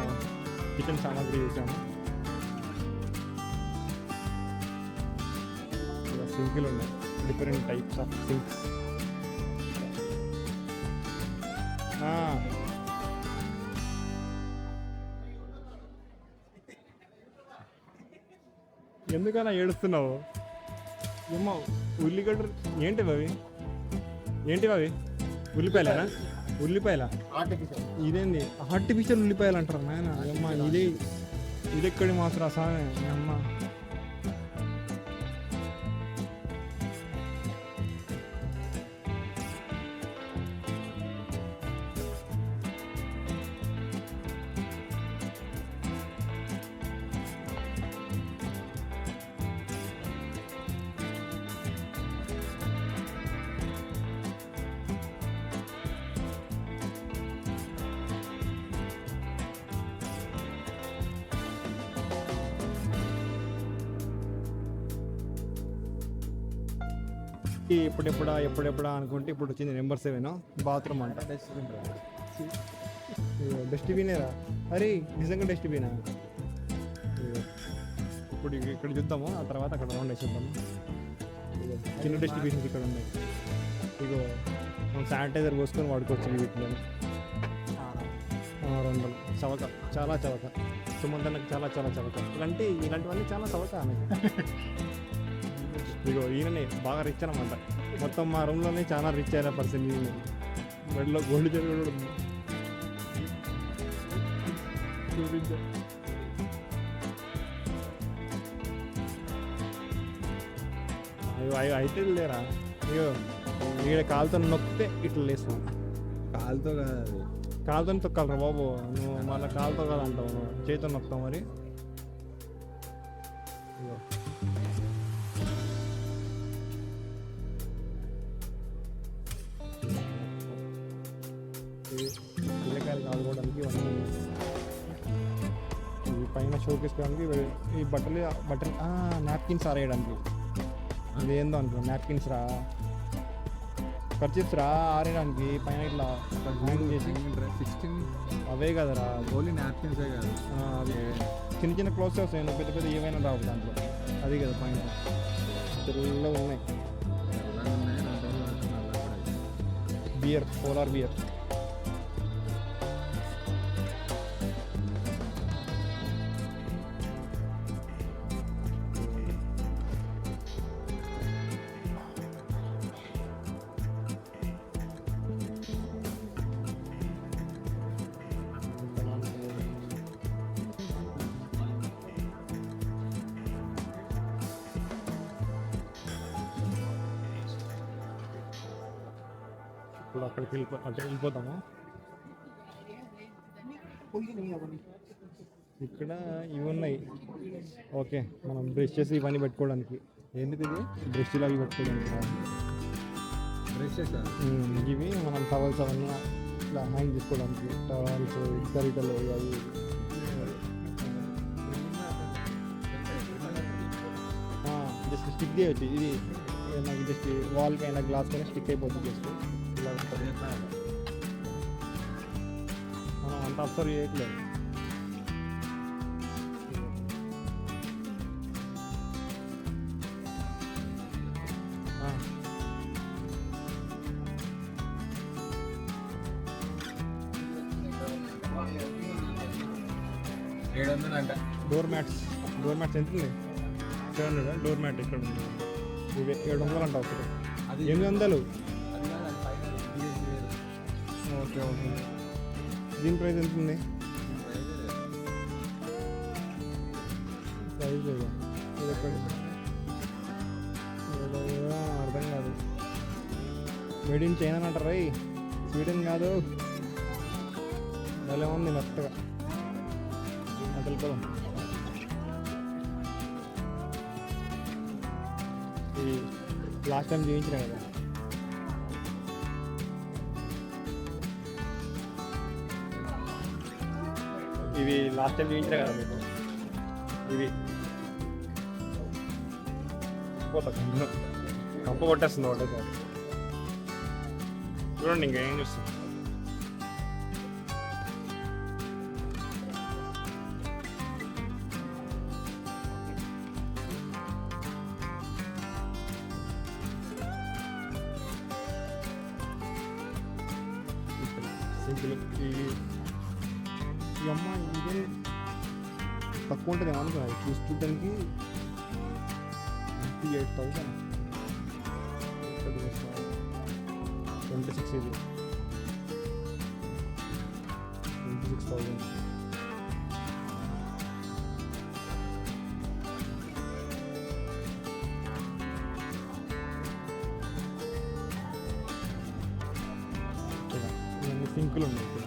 కిచెన్ సామాగ్రి చూసాము. ఇలా సింపుల్ ఉన్నాయి, డిఫరెంట్ టైప్స్ ఆఫ్ సింక్స్. ఎందుకన్నా ఏడుస్తున్నావు? ఏమో ఉల్లిగడ్డ ఏంటివి అవి? ఉల్లిపాయలేనా? ఉల్లిపాయల ఇదేంది ఆర్టిఫిషియల్ ఉల్లిపాయలు అంటారు నాయన. అమ్మా ఇది ఎక్కడి మాత్రం సామే అమ్మ. ఎప్పుడెప్పుడా అనుకుంటే ఇప్పుడు వచ్చింది నెంబర్ 7 బాత్రూమ్ అంట. డస్ట్బినేరా, అరే నిజంగా డస్ట్బినా. ఇప్పుడు ఇక్కడ చూద్దాము, ఆ తర్వాత అక్కడ రౌండ్ వేసి చూద్దాము. ఇగో చిన్న డస్ట్బిన్స్ ఇక్కడ ఉన్నాయి. ఇగో మనం శానిటైజర్ పోసుకొని వాడుకోవచ్చు వీటిలో. 200 చవక, చాలా చవక. సుమంతనకు చాలా చాలా చవక. ఇలాంటివన్నీ చాలా చవక ఆమె. ఇగో ఈయననే బాగా రిచ్ అనమాట. మొత్తం మా రూమ్లోనే చాలా రిచ్ అయిన పర్సన్ ఈయన. బెడ్లో గోల్డ్ జరుగు కూడా ఉంది. చూపించా. అయ్యో అయితే లేరా. ఇగో ఈడ కాలుతో నొక్కితే ఇట్లా లేస్తాం. కాలుతో కాదు అది, కాలుతో తొక్కాలరా బాబు. నువ్వు మళ్ళీ కాలుతో కాదు అంటావు, నువ్వు చేతితో నొక్కుతావు మరి. ఇగో పిల్లకాయలు కాదుకోవడానికి ఇవన్నీ. ఈ పైన షోకేసుకోవడానికి ఈ బట్టలు నాప్కిన్స్ ఆరేయడానికి. అదేందో అనుకో, నాప్కిన్స్ రా, ఖర్చిప్స్ రా ఆరేయడానికి. పైన ఇట్లా హ్యాంగ్ చేసి 16 అవే కదరా. ఓన్లీ నాప్కిన్సే కాదు, అవి చిన్న చిన్న క్లోత్స్ వస్తాయి, పెద్ద పెద్ద ఏమైనా రావు దాంట్లో. అది కదా పైన తెల్లగా ఉన్నాయి. తెల్లగా ఉన్నాయి, 2 రోజులు పడుతున్నారు అక్కడ. Bear, polar bear. ఇప్పుడు అక్కడికి వెళ్ళిపోతాము. ఇక్కడ ఇవి ఉన్నాయి. ఓకే, మనం బ్రష్ చేసి ఇవన్నీ పెట్టుకోవడానికి. ఏంటిది ఇది? బ్రష్లు అవి పెట్టుకోవడానికి. బ్రషెస్ ఇవి మనం టవల్స్ అవన్నీ ఇట్లా హ్యాంగ్ చేసుకోవడానికి. టవల్స్, గరిటలు అవి. జస్ట్ స్టిక్ చేయొచ్చు. ఇది నాకు జస్ట్ వాల్కి అయినా గ్లాస్ పైన స్టిక్ అయిపోతుంది. జస్ట్ ఇలా ఉంటుంది. మనం అంత అబ్జర్వ్ చేయట్లేదు. అంట డోర్ మ్యాట్స్ ఎంత ఉంది? 700. డోర్ మ్యాట్ ఇక్కడ ఉంది. ఇవి 700 అంట ఒకటి. అది 800. Okay okay. దీని ప్రైస్ ఎంత ఉంది? ప్రైస్ ఇది ఎక్కడ అర్థం కాదు. మేడ్ ఇన్ చైనా అంటారా? స్వీడన్ కాదు. ఎలా ఉంది మెత్తగా. తెలుపుదాం. ఇది లాస్ట్ టైం చూపించిన కదా. ఇవి లాస్ట్ టైం చూపించిన కదా మీకు. ఇవి కంప కొట్టేస్తుంది ఒకటే. చూడండి ఇంకా ఏం చూస్తుంది. సింపుల్. ఈ అమ్మ ఇదే తక్కువ ఉంటుంది అనుకున్నాను. చూసుకోవడానికి 58,000. 26 ఇది 26,000. ఇవన్నీ సింకులు ఉన్నాయి ఇక్కడ.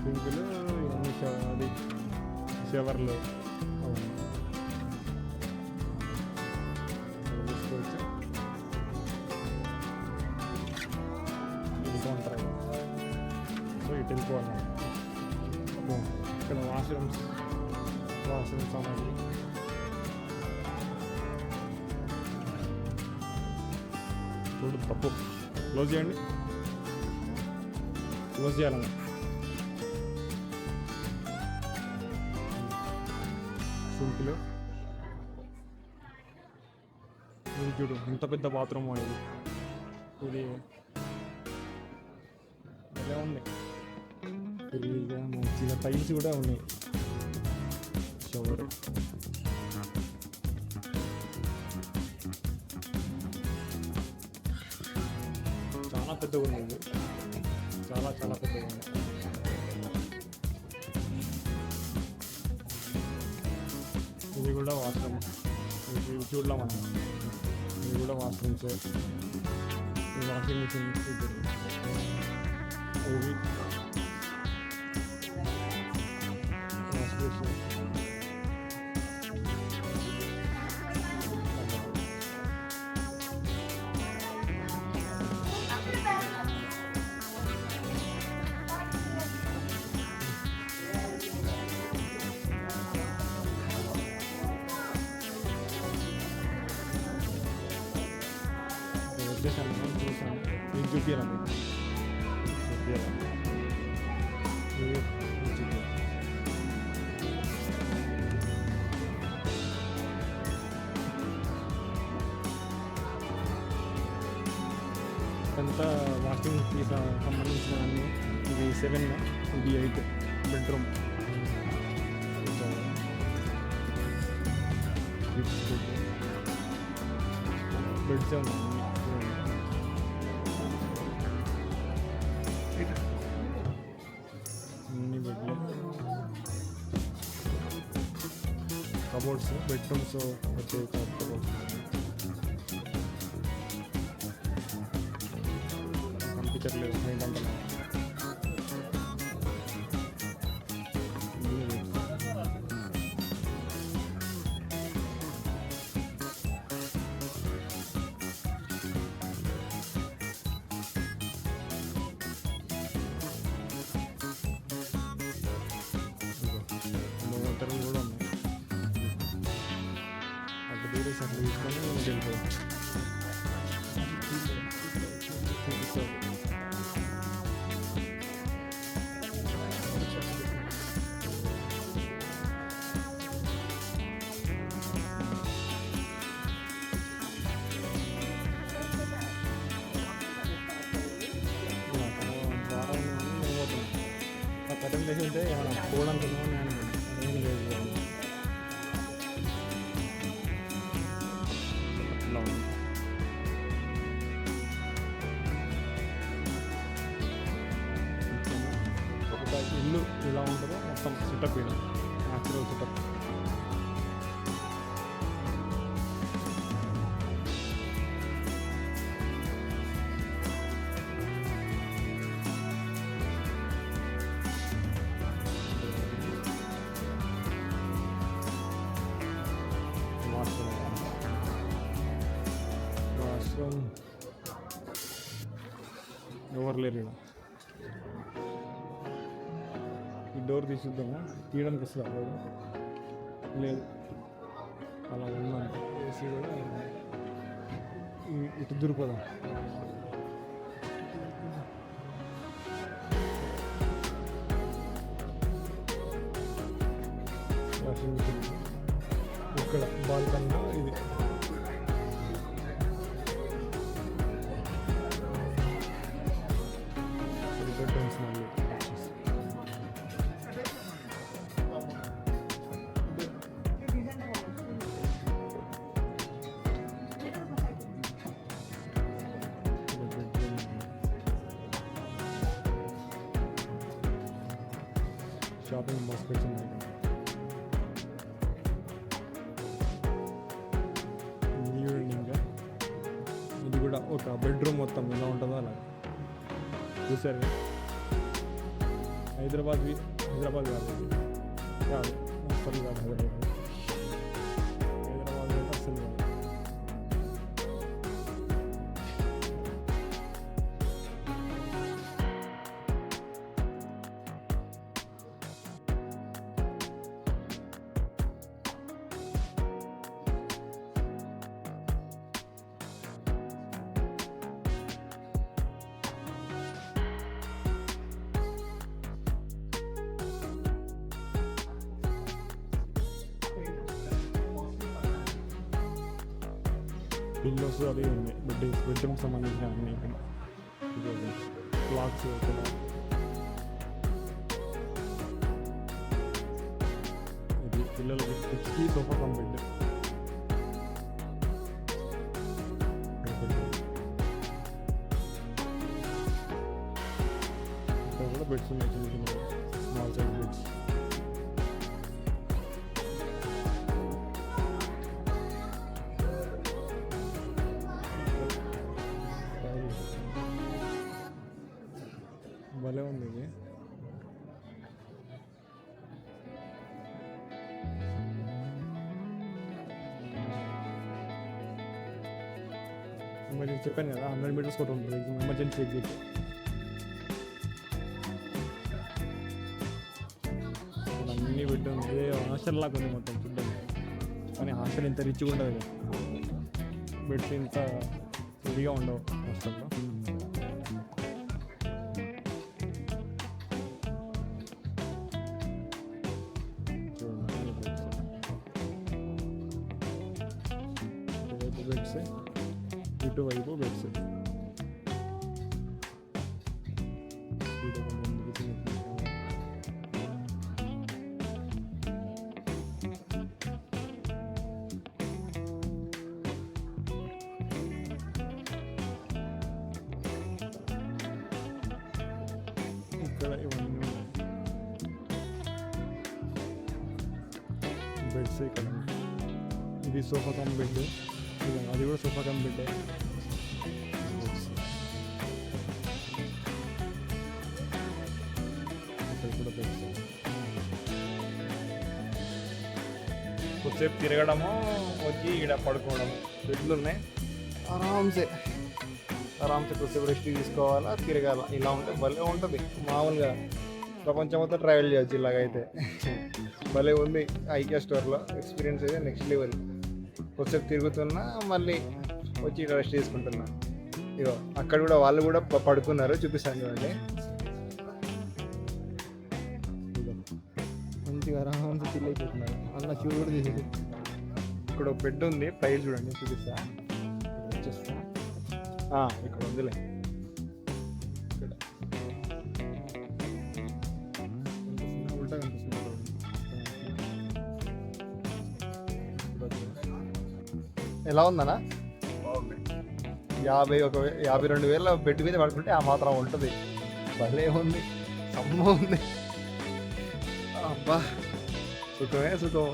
సింకులు ఇవన్నీ అది షవర్లు తీసుకోవచ్చు. ఇది ఉంటారు కదా. సో ఇటు వెళ్ళిపోవాలి. ఇక్కడ వాష్రూమ్స్ అనేది చూడు. తప్పు క్లోజ్ చేయండి. క్లోజ్ చేయాలన్నా సింక్లో ఇది చూడు ఇంత పెద్ద బాత్రూమ్ ఇది. ఇది ఎలా ఉంది ఫ్రీగా మంచిగా టైల్స్ కూడా ఉన్నాయి. షవర్ చాలా పెద్దగా ఉంది ఇది. చాలా చాలా పెద్దగా ఉంది. ఇది కూడా వాష్రూమ్. ఇది చూడలే మనం. ఇది కూడా వాష్రూమ్స్. ఇది వాషింగ్ మిషన్. ఇది వాష్ బేసిన్. వచ్చేసాను చూసాను. నేను చూపించాను అంతా వాషింగ్కి సంబంధించిన అన్ని. ఇది 7, ఇది 8 బెడ్రూమ్. బెడ్స్ ఉన్నాయి. అన్ని బెడ్లు. కబోర్డ్స్ బెడ్రూమ్స్ వచ్చే కబోర్డ్స్. కనిపించట్లేదు ఏంటంటే ఇతరులు కూడా ఉన్నాయి. అటు దూరేసి అట్లా తీసుకొని వెళ్ళిపోవచ్చు. కథం చేసి ఉంటే ఏమైనా పోవడానుకున్నామని నేను ఏం లేదు. అట్లా ఉంది. ఒక ఇల్లు ఇలా ఉంటుందో మొత్తం సెటప్ ఇలా న్యాచురల్ సెటప్. వాష్రూమ్ ఎవరు లేరు ఇక్కడ. ఈ డోర్ తీసుద్దాము. తీయడానికి వస్తుందా? లేదు, అలా ఉందంట. ఏసీ కూడా ఇటు దూరిపోదాం. వాషింగ్ మిషన్ ఇక్కడ బాల్కనీలో ఇది. బెడ్రూమ్స్ మళ్ళీ షాపింగ్ బాస్కెట్స్ ఉన్నాయి. ఇంకా ఇది కూడా ఒక బెడ్రూమ్ మొత్తం ఎలా ఉంటుందో అలా చూసారు. హైదరాబాద్ కాదు ఇది. కాదు అసలు కాదు. హైదరాబాద్ అయితే అసలు కాదు. పిల్లోస్ అవి ఉన్నాయి బెడ్రూమ్కి సంబంధించిన అన్ని ఇక్కడ క్లాక్స్ ఇక్కడ ఇది పిల్లలకి కిడ్స్కి సోఫా కమ్ బెడ్ ఇక్కడ కూడా బెడ్స్ ఉన్నాయి చిన్న చిన్న స్మాల్ సైజ్ బెడ్స్ భలే ఉంది ఇది ఎమర్జెన్సీ చెప్పాను కదా 100 మీటర్స్ కూడా ఉంటుంది ఎమర్జెన్సీ ఎగ్జిట్ అన్నీ పెట్టి ఉంది ఇదే హాస్టల్ లాగా ఉంది మొత్తం చూద్దాం కానీ హాస్టల్ ఇంత రిచ్గా ఉండదు కదా బెడ్స్ ఇంత ఇదిగా ఉండవు హాస్టల్లో బెడ్స్ ఇటువైపు బెడ్స్ ఇక్కడ ఇవన్నీ బెడ్స్ ఇక్కడ ఇది సోఫా కమ్ బెడ్ అది కూడా సోఫా కమ్ బెడ్ ఇక్కడ కూడా బెడ్స్ కొద్దిసేపు తిరగడము వచ్చి ఇక్కడ పడుకోవడము బెడ్లు ఉన్నాయి ఆరామ్సే కొద్దిసేపు రెస్ట్ తీసుకోవాలా తిరగాల ఇలా ఉంటే భలే ఉంటుంది మామూలుగా ప్రపంచం మొత్తం ట్రావెల్ చేయొచ్చు ఇలాగైతే భలే ఉంది ఐకియా స్టోర్లో ఎక్స్పీరియన్స్ అయితే నెక్స్ట్ లెవెల్ కొద్దిసేపు తిరుగుతున్నా మళ్ళీ వచ్చి ఇక్కడ రెస్ట్ తీసుకుంటున్నా ఇగో అక్కడ కూడా వాళ్ళు కూడా పడుకున్నారు చూపిస్తాను చూడండి మంచిగా ఆరామ్సే చిల్ అయిపోతున్నారు అన్న షూ కూడా తీసేది ఇక్కడ ఒక బెడ్ ఉంది ప్రైస్ చూడండి చూపిస్తా వచ్చేస్తా ఇక్కడ ఉందిలే ఇక్కడ ఉల్టా కనిపిస్తుంది ఎలా ఉందన్నా 52,000 బెడ్ మీద పడుకుంటే ఆ మాత్రం ఉంటుంది భలే ఉంది సమ్మ ఉంది అబ్బా సుఖమే సుఖం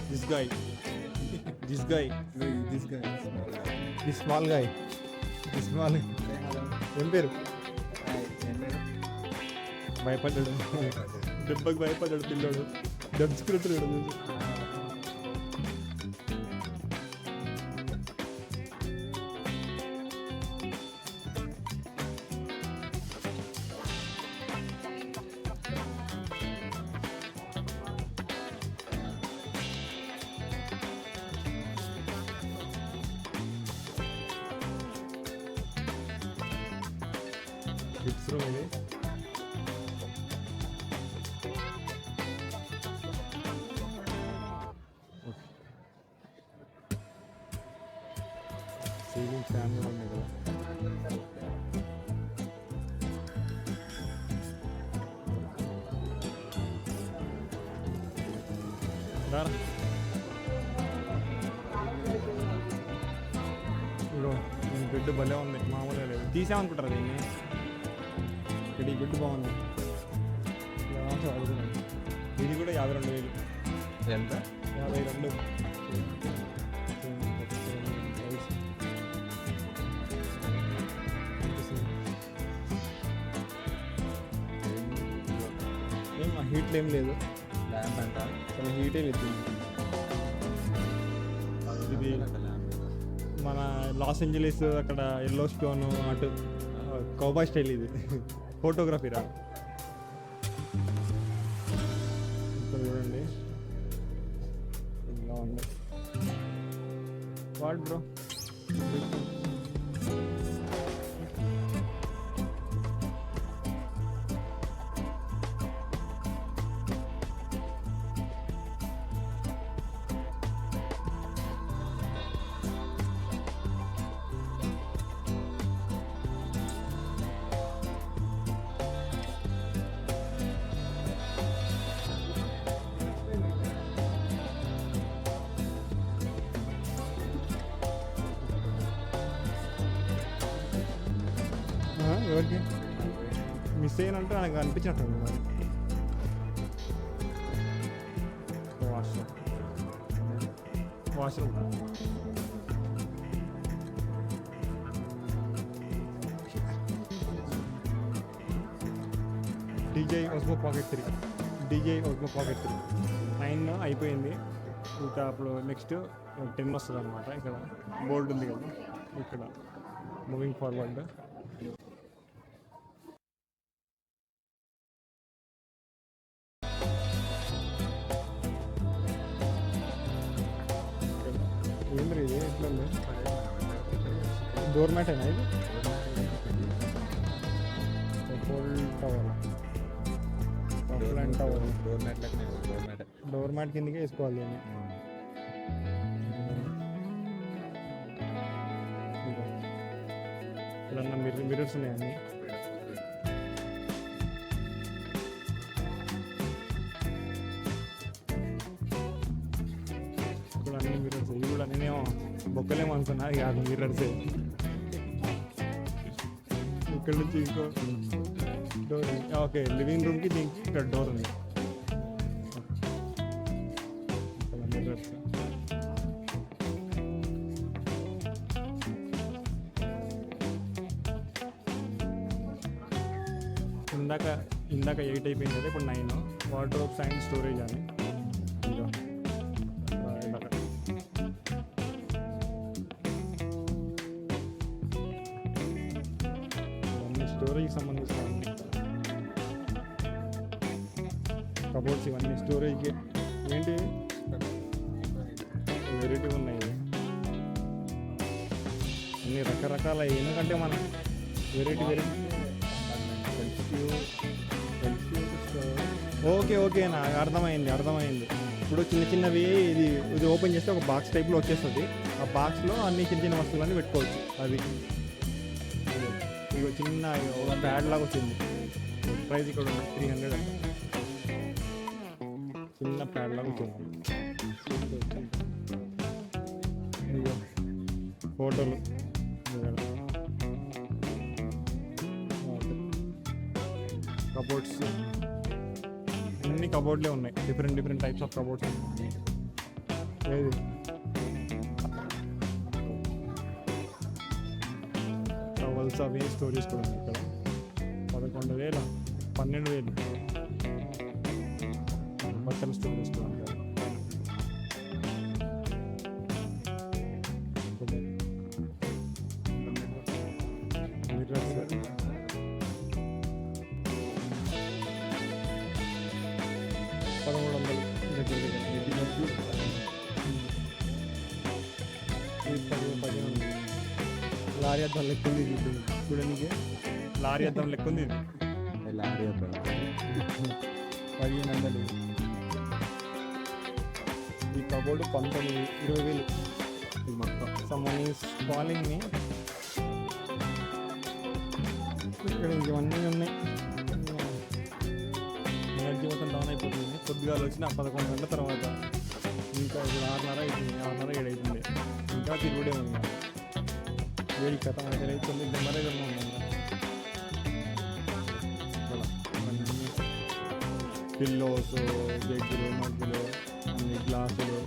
దిస్ స్మాల్ గాయ్ ఏం పేరు భయపడ్డాడు దెబ్బకి భయపడ్డాడు పిల్లోడు దడుచుకుంటాడు కిడ్స్ రూమ్ ఇది సీలింగ్ ఫ్యాన్ కూడా ఉంది కదా ఇప్పుడు బెడ్ భలే ఉంది మామూలుగా లేదు తీసామనుకుంటారు దీన్ని ఇక్కడ ఈ బెడ్ బాగుంది ఇది కూడా 52,000 ఎంత 52 ఏం హీట్లు ఏం లేదు ల్యాంప్ అంట అసలు హీటే లేదు ఇది మన లాస్ ఏంజలీస్ అక్కడ ఎల్లో స్టోన్ అటు కౌబాయ్ స్టైల్ ఇది ఫోటోగ్రఫీ రా ఇక్కడ చూడండి ఇలా ఉంది వాట్ బ్రో ఎవరికి మిస్ అయినంటే నాకు అనిపించినట్టుంది మరి వాష్రూమ్ డీజే ఒస్మో పాకెట్ 9 అయిపోయింది ఇంకా అప్పుడు నెక్స్ట్ 10 వస్తుంది అనమాట ఇక్కడ బోర్డు ఉంది కదా ఇక్కడ మూవింగ్ ఫార్వర్డ్ ఏంద్రీ ఇది ఎట్లా ఉంది డోర్ మ్యాటేనా ఇది టవర్ టవర్ డోర్ మ్యాట్ కిందకే వేసుకోవాలి అని ఇక్కడ మిర్రర్స్ ఉన్నాయండి ఇక్కడ అన్ని మిర్రర్స్ ఇవి కూడా నేనేమో బొక్కలేమో అనుకున్నా ఇక అది మిర్రర్సే ఇక్కడ నుంచి ఇంకో డోర్ ఓకే లివింగ్ రూమ్కి దీనికి ఇక్కడ డోర్ ఉంది ఇక్కడ మిర్రర్స్ ఇందాక 8 అయిపోయింది కదా ఇప్పుడు 9 వార్డ్రోబ్స్ అండ్ స్టోరేజ్ అని ఇంకా ఇవన్నీ స్టోరేజ్కి సంబంధించిన కబోర్డ్స్ ఇవన్నీ స్టోరేజ్కి ఏంటి వెరైటీ ఉన్నాయి అన్ని రకరకాల ఎందుకంటే మనం వెరైటీ ఓకే నాకు అర్థమైంది ఇప్పుడు చిన్నవి ఇది ఓపెన్ చేస్తే ఒక బాక్స్ టైప్లో వచ్చేస్తుంది ఆ బాక్స్లో అన్ని చిన్న వస్తువులన్నీ పెట్టుకోవచ్చు అది ఇక చిన్న ఒక ప్యాడ్ లాగా వచ్చింది ప్రైస్ ఇక్కడ ఉంది 300 చిన్న ప్యాడ్ లాగా వచ్చింది ఇక ఫోటోలు కబోర్డ్స్ అన్ని కబోర్డ్లే ఉన్నాయి డిఫరెంట్ టైప్స్ ఆఫ్ కబోర్డ్స్ ఏది టవల్స్ అవి స్టోరీస్ కూడా ఉన్నాయి ఇక్కడ 11,000 12,000 బట్టల స్టోరీస్ కూడా ఉన్నాయి మిర్రర్స్ 1,300 10 ఉంది లారీ అద్దం లెక్క ఉంది చూడడానికి లారీ అద్దం లెక్క ఉంది లారీ అద్దం 1,500 ఈ కబోర్డు 20,000 ఇది మొత్తం సమ్మన్ ఈస్ కాలింగ్ మీ ఇక్కడ ఇవన్నీ ఉన్నాయి ఎనర్జీ మొత్తం డౌన్ అయిపోతుంది పొద్దుగాల వచ్చిన 11 గంటల తర్వాత ఇంకా ఇప్పుడు 6:30 7 అవుతుంది ఇంకా తిరుగుడే ఉంది వేడి కథ అయితే 9 నెంబరే ఉంది పిల్లోస్ జగ్గులు మగ్గులు అన్ని గ్లాసులు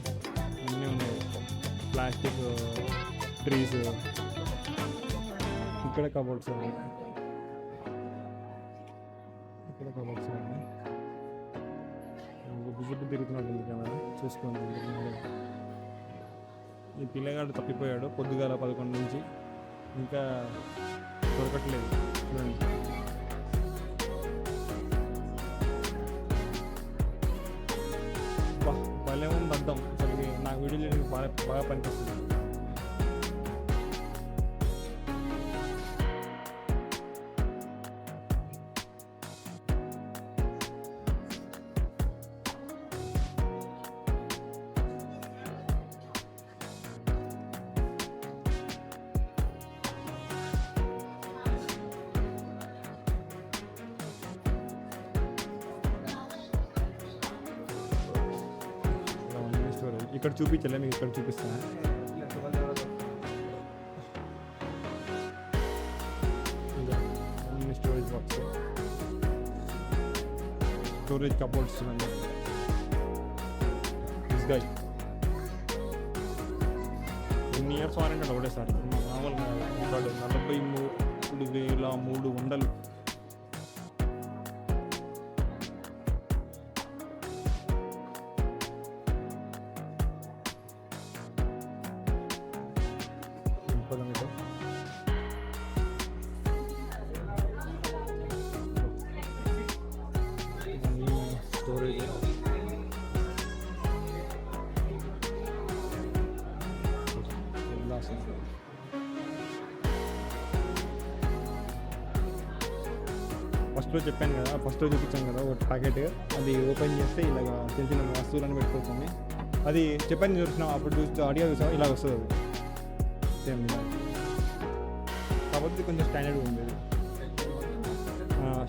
అన్నీ ఉన్నాయి ప్లాస్టిక్ ట్రీస్ ఇక్కడ కబోర్డ్స్ ఉన్నాయి బుజ్జు తిరుగుతున్నట్టుంది కెమెరా చూసుకోండి ఈ పిల్లగాడు తప్పిపోయాడు పొద్దుగాల 11 నుంచి ఇంకా దొరకట్లేదు చూడండి భలే ఉంది అర్థం అసలు నాకు వీడియో చేయడానికి బాగా పనిపిస్తుంది ఇక్కడ చూపించలే మీకు ఇక్కడ చూపిస్తాను అన్ని స్టోరేజ్ కబోర్డ్స్ చూడండి. దిస్ గై ఎన్ని ఇయర్స్ వారంటీ ఒకటే సార్ మామూలుగా 43,300. స్టోరేజ్ ఫస్ట్లో చెప్పాను కదా, ఫస్ట్లో చూపించాను కదా ఒక ప్యాకెట్, అది ఓపెన్ చేస్తే ఇలాగ చిన్న చిన్న వస్తువులను పెట్టుకోవచ్చండి. అది చెప్పాను చూసినా అప్పుడు ఆడియో చూసాం ఇలా వస్తుంది అది సేమ్ ఇలా. కాబట్టి కొంచెం స్టాండర్డ్ ఉంది అది,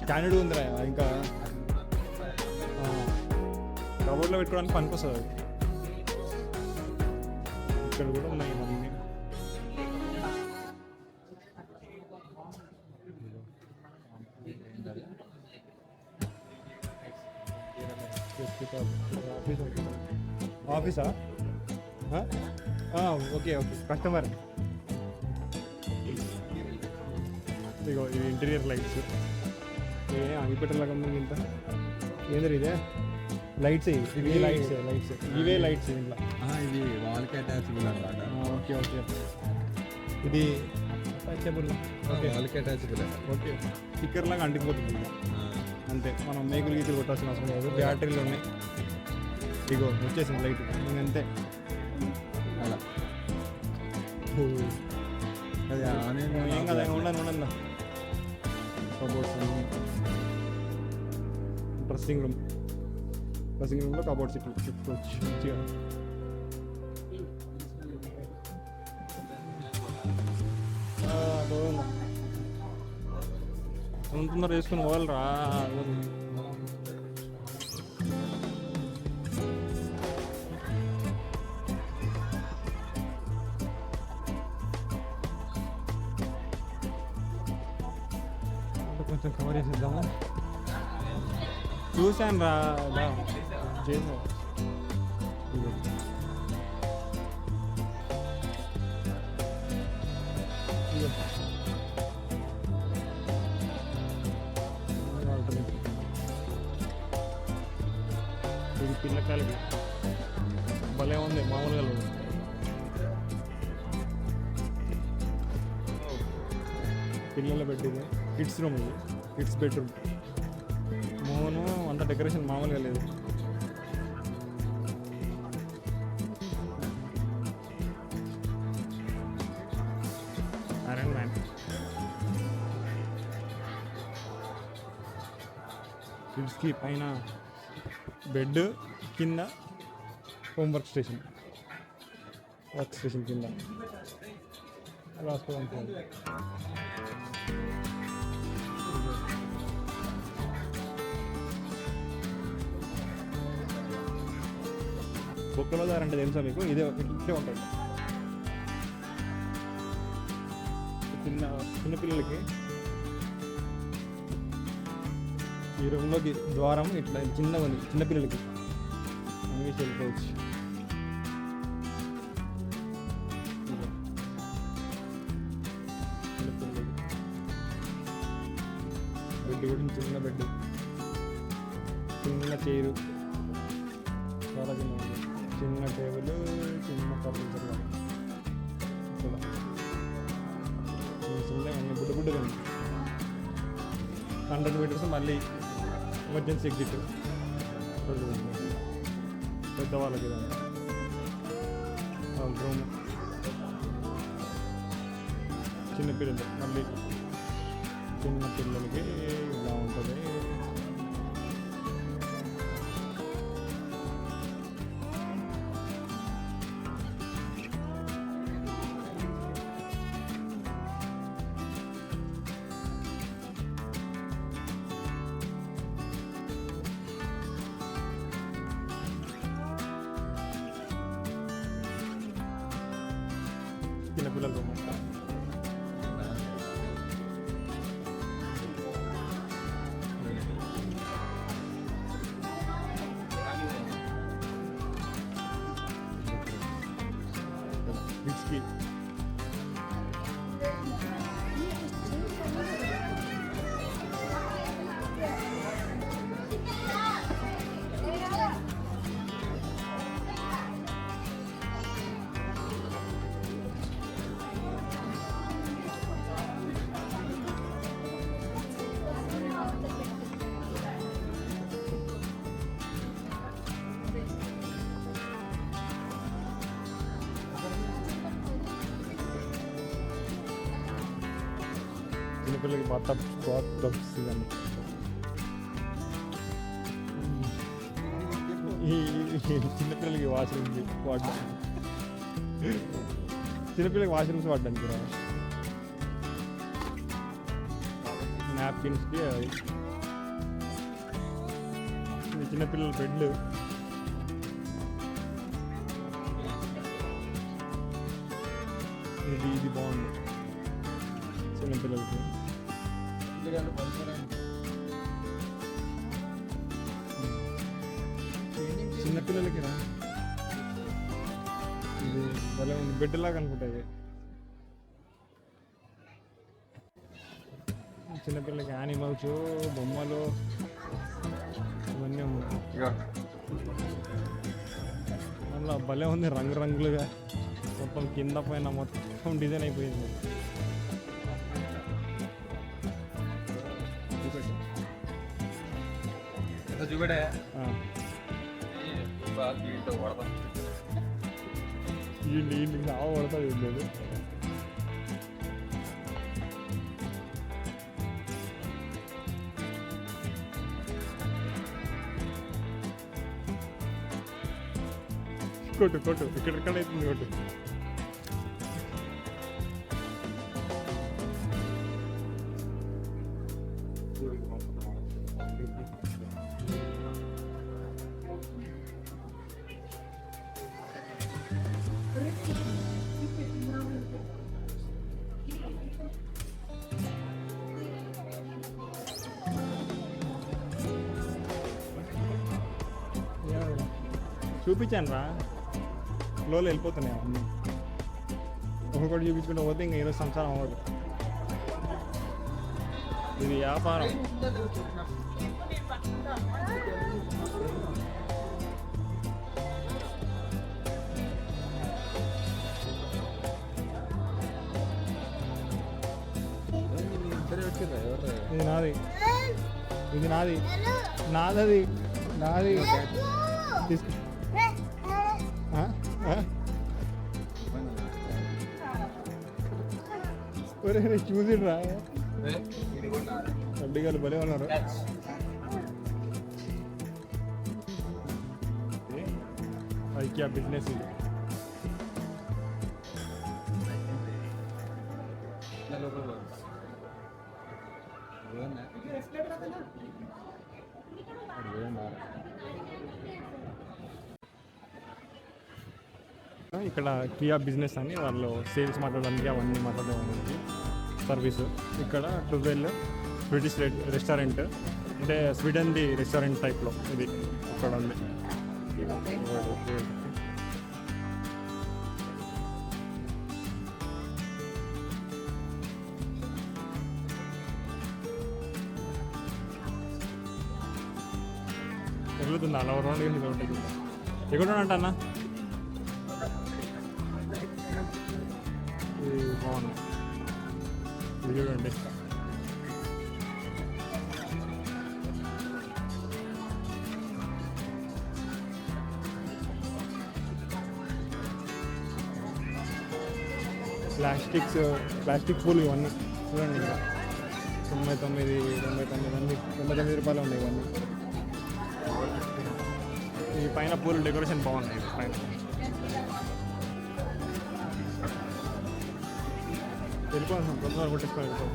స్టాండర్డ్ ఉందిరా. ఇంకా కబోర్డ్లో పెట్టుకోవడానికి పనికొస్తుంది అది. ఇక్కడ కూడా ఉన్నాయి మళ్ళీ. ఆఫీసా? Okay okay customer. ఇగో ఇది ఇంటీరియర్ లైట్స్. అగిపెట్టలాగా ఉంది ఇంత ఏంద్ర ఇదే లైట్స్, ఇవి లైట్స్ ఇవే లైట్స్ ఇంట్లో. ఇది వాల్కి అటాచబుల్ అనమాట. ఓకే ఓకే ఇది అటాచబుల్. ఓకే వాల్కి అటాచబుల్. ఓకే స్టిక్కర్ లాగా అంటిపోతుంది ఇంకా అంతే. మనం మేకులు గీతులు కొట్టాల్సిన అవసరం లేదు. బ్యాటరీలు ఉన్నాయి. ఇగో వచ్చేసింది లైట్ అంతే. అలా అది ఏం కదా ఉండను. కబోర్డ్స్, డ్రెస్సింగ్ రూమ్లో కబోర్డ్స్ ఇట్లా చెప్పుకోవచ్చు మంచిగా. తొందర వేసుకుని పోవాలరా. కొంచెం కవర్ చేసేద్దాము. చూశాను రా చేసా. ఇది పిల్లకాయలకి భలే ఉంది, మామూలుగా లేదు. పిల్లల బెడ్ ఇది, కిడ్స్ రూమ్ ఇది, కిడ్స్ బెడ్రూమ్. మోను అంత డెకరేషన్ మామూలుగా లేదు. Iron man. కిడ్స్కి పైన బెడ్, కింద వర్క్ స్టేషన్ కింద రాసుకోవడానికి. బొక్కలో దారంటే తెలుసా మీకు? ఇదే ఇట్లే ఉంటుంది. చిన్నపిల్లలకి ఈ రూమ్లోకి ద్వారం ఇట్లా చిన్నగా ఉంది. చిన్నపిల్లలకి అన్నీ వెళ్ళిపోవచ్చు. బెడ్ కూడా చిన్న బెడ్, చిన్న చైరు, చాలా చిన్న ఉంది. చిన్న టేబుల్, చిన్న ఫర్నిచర్ లాగా చిన్న బుడ్డ 100 మీటర్స్. మళ్ళీ ఎమర్జెన్సీ ఎగ్జిట్ పెద్దవాళ్ళకి రూమ్. చిన్నపిల్లలు మళ్ళీ చిన్న పిల్లలకి ఇలా ఉంటుంది. చిన్నపిల్లల రూమ్ అంట. చిన్నపిల్లలకి బాత్ ఇవన్నీ ఈ చిన్నపిల్లలకి వాష్రూమ్స్ వాడడానికి చిన్నపిల్లలకి వాష్రూమ్స్ వాడడానికి రా నాప్కిన్స్కి అవి ఇది చిన్నపిల్లల బెడ్లు ఇది బాగుంది చిన్నపిల్లలకి చిన్నపిల్లలకి రా ఇది భలే ఉంది బెడ్ లాగా అనుకుంటుంది చిన్నపిల్లలకి యానిమల్స్ బొమ్మలు ఇవన్నీ ఉన్నాయి మళ్ళీ భలే ఉంది రంగురంగులుగా మొత్తం కింద పైన మొత్తం డిజైన్ అయిపోయింది చూపెట్టే ఆ. ఈ నీళ్ళు ఆవ పడుతుంది లేదు కొట్టు కొట్టు ఇక్కడ అవుతుంది కొట్టు చూపించాను రా ఫ్లోలో వెళ్ళిపోతున్నాయి అన్నీ ఒక్కొక్కటి చూపించుకుంటూ పోతే ఇంకా ఈరోజు సంసారం అవ్వదు ఇది వ్యాపారం ఇది నాది ఇది నాది నాదది నాది తీసుకో చూసిరా అడ్డిగాలు భలే ఉన్నారు ఐక్యా బిజినెస్ ఇది ఇక్కడ కియా బిజినెస్ అని వాళ్ళు సేల్స్ మాట్లాడడానికి అవన్నీ మాట్లాడడానికి సర్వీస్ ఇక్కడ 12 బ్రిటిష్ రెస్టారెంట్ అంటే స్వీడన్ది రెస్టారెంట్ టైప్లో ఇది ఇక్కడ ఉంది ఎగులుతుంది అలా రౌండ్గా ఇది ఒకటి ఎక్కడ అంట అన్న ఇది బాగుంది ఇది చూడండి ప్లాస్టిక్ పూలు ఇవన్నీ చూడండి ఇంకా 99 రూపాయలు ఉన్నాయి ఇవన్నీ ఈ పైన పూలు డెకరేషన్ బాగున్నాయి పైన వెళ్ళిపోతాం తొందరగా కొట్టేసుకొని వెళ్ళిపోతాం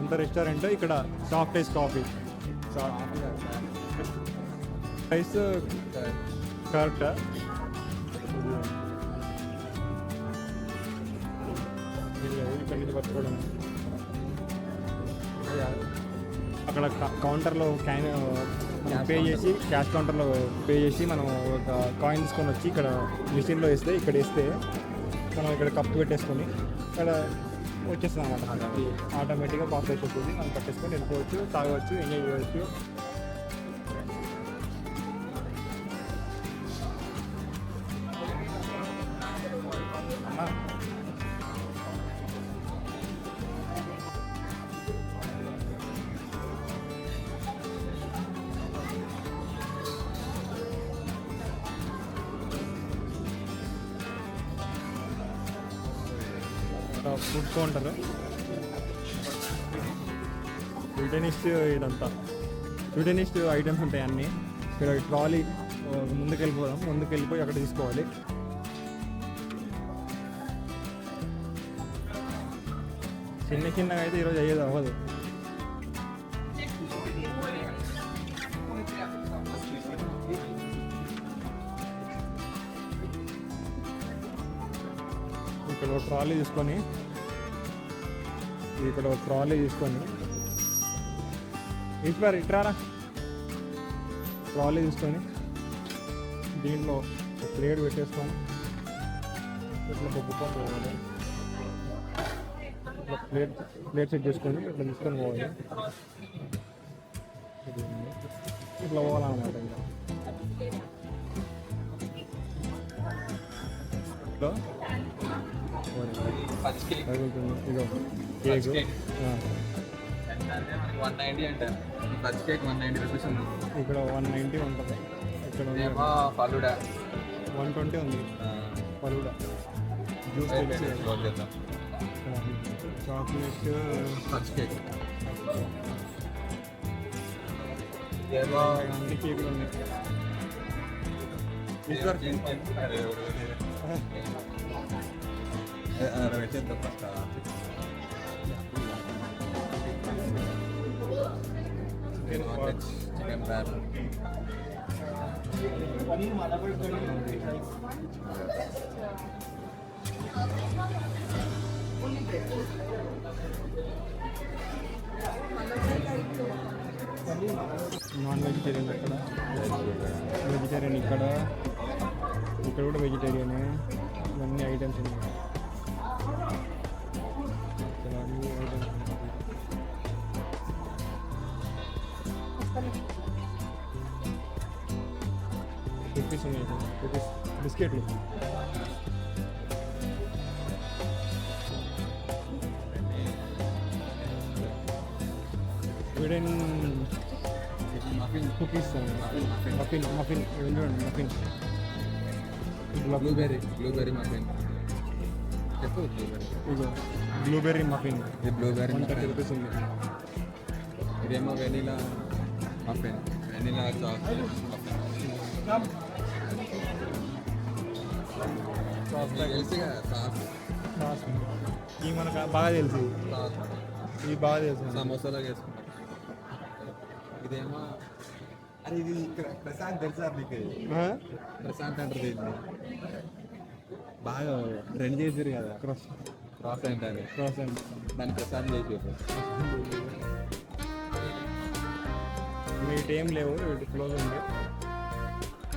ఇంత రెస్టారెంట్ ఇక్కడ soft ice coffee price correct ఇక్కడ నుంచి పట్టుకోవడం అక్కడ కౌంటర్లో పే చేసి క్యాష్ కౌంటర్లో పే చేసి మనం ఒక కాయిన్ తీసుకొని వచ్చి ఇక్కడ మిషన్లో వేస్తే ఇక్కడ వేస్తే మనం ఇక్కడ కప్పు పెట్టేసుకొని ఇక్కడ వచ్చేస్తాం అన్నమాట ఆటోమేటిక్గా కాఫీ వచ్చేస్తుంది మనం పట్టేసుకొని వెళ్ళిపోవచ్చు తాగవచ్చు ఎంజాయ్ చేయవచ్చు అమ్మా ఫుడ్ కౌంటర్, స్వీడనిస్ట్ ఇదంతా స్వీడనిస్ట్ ఐటమ్స్ ఉంటాయి అన్నీ. ఇక్కడ ట్రాలీ ముందుకెళ్ళిపోయి అక్కడ తీసుకోవాలి. చిన్నగా అయితే ఈరోజు అయ్యేది అవ్వదు. ఇక్కడ ఒక ట్రాలీ తీసుకొని ఇట్రారా ట్రాలీ తీసుకొని దీంట్లో ప్లేట్ పెట్టేసుకొని ఇట్లా బొగ్గుకొని పోవాలి. ఇట్లా ప్లేట్ సెట్ చేసుకొని ఇట్లా తీసుకొని పోవాలి. ఇట్లా పోవాలన్నమాట. ఇట్లా ఇగో కేక్ 190 అంటే టచ్ కేక్ 190 రూపీస్ ఉంది. ఇక్కడ 190 ఉంటుంది. ఇక్కడ ఏమో ఫలూడా 120 ఉంది. Falooda juice chocolate touch cake అన్ని కేకులు ఉన్నాయి. చికెన్ ర్యాప్ నాన్ వెజిటేరియన్ అక్కడ, వెజిటేరియన్ ఇక్కడ కూడా వెజిటేరియన్. ఇవన్నీ ఐటమ్స్ ఉన్నాయి. ఇక్కడ అన్ని ఐటమ్స్ కుకీస్ ఉన్నాయి. కుకీస్ బిస్కెట్లు స్వీడన్ కుకీస్ మఫిన్ చూడండి మఫిన్. బ్లూబెర్రీ మఫిన్ చెప్పు. ఇగో బ్లూబెర్రీ మఫిన్ ఇది బ్లూబెర్రీ 130 రూపీస్ ఉంది. ఇదేమో vanilla muffin, vanilla chocolate sauce ఇవి మనకు బాగా తెలుసు. ఇవి బాగా తెలుసు. సమోసాలో వేసుకుంటాం. ఇదేమో అది ఇది ఇక్కడ ప్రశాంత్ తెలుసా మీకు? ప్రశాంత్ అంటారు దీన్ని, బాగా ట్రెండ్ చేసారు కదా. క్రాస్ అంటారు. దాన్ని ప్రశాంత్ చేసి వీటి ఏం లేవు, వీటి క్లోజ్ ఉంది.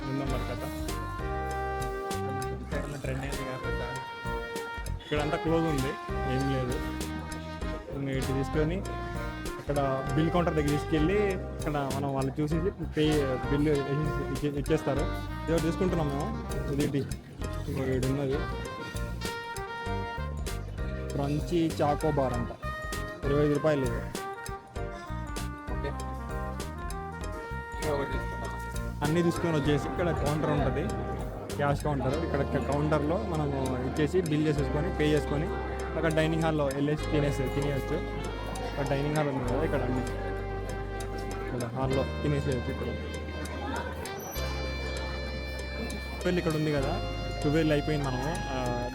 ఉందాం మరి కథ. ట్రెండ్ అయింది కాబట్టి ఇక్కడంతా క్లోజ్ ఉంది, ఏం లేదు. ఇటు తీసుకొని అక్కడ బిల్ కౌంటర్ దగ్గర తీసుకెళ్ళి ఇక్కడ మనం వాళ్ళు చూసేసి బిల్లు ఇచ్చేస్తారు. ఏదో తీసుకుంటున్నాం మేము. ఇది వీడు ఉన్నది క్రంచీ చాకో బార్ అంట, 25 రూపాయలు. అన్నీ తీసుకొని వచ్చేసి ఇక్కడ కౌంటర్ ఉంటుంది, క్యాష్ కౌంటర్. ఇక్కడ కౌంటర్లో మనము ఇచ్చేసి బిల్ చేసేసుకొని పే చేసుకొని అక్కడ డైనింగ్ హాల్లో వెళ్ళేసి తినేయచ్చు. ఇక్కడ డైనింగ్ హాల్ ఉంది కదా, ఇక్కడ అన్ని ఇక్కడ హాల్లో తినేసేయచ్చు. ఇక్కడ పెళ్ళి ఇక్కడ ఉంది కదా, 12 అయిపోయింది. మనము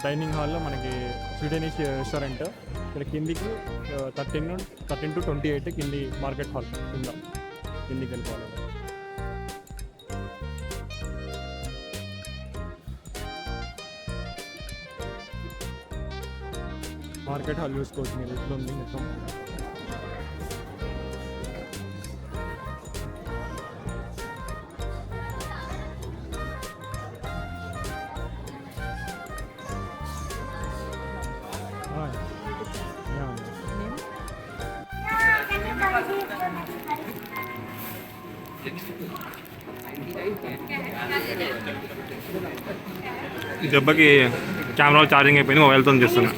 డైనింగ్ హాల్లో మనకి స్వీడనిష్ రెస్టారెంట్. ఇక్కడ కిందికి 13 to 28 కింది మార్కెట్ హాల్ కిందికి వెళ్ళిపోవాలి. మార్కెట్ హాల్ చూసుకోవచ్చు మీరు. ఇట్లా ఉంది మొత్తం. ఈ దెబ్బకి కెమెరా ఛార్జింగ్ అయిపోయింది, మొబైల్తో చేస్తున్నా.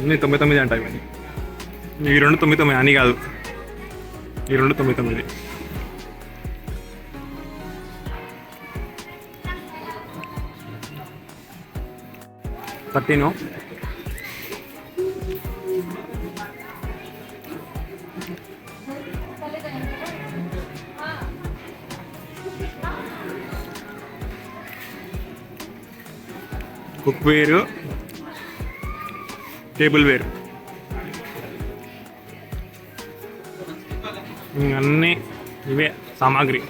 అన్నీ 99 అంట. ఇవన్నీ ఈ 2 99 అని కాదు. ఈ 299. $13. కుక్ వేరు, టేబుల్ వేర్, అన్నీ ఇవే సామాగ్రి.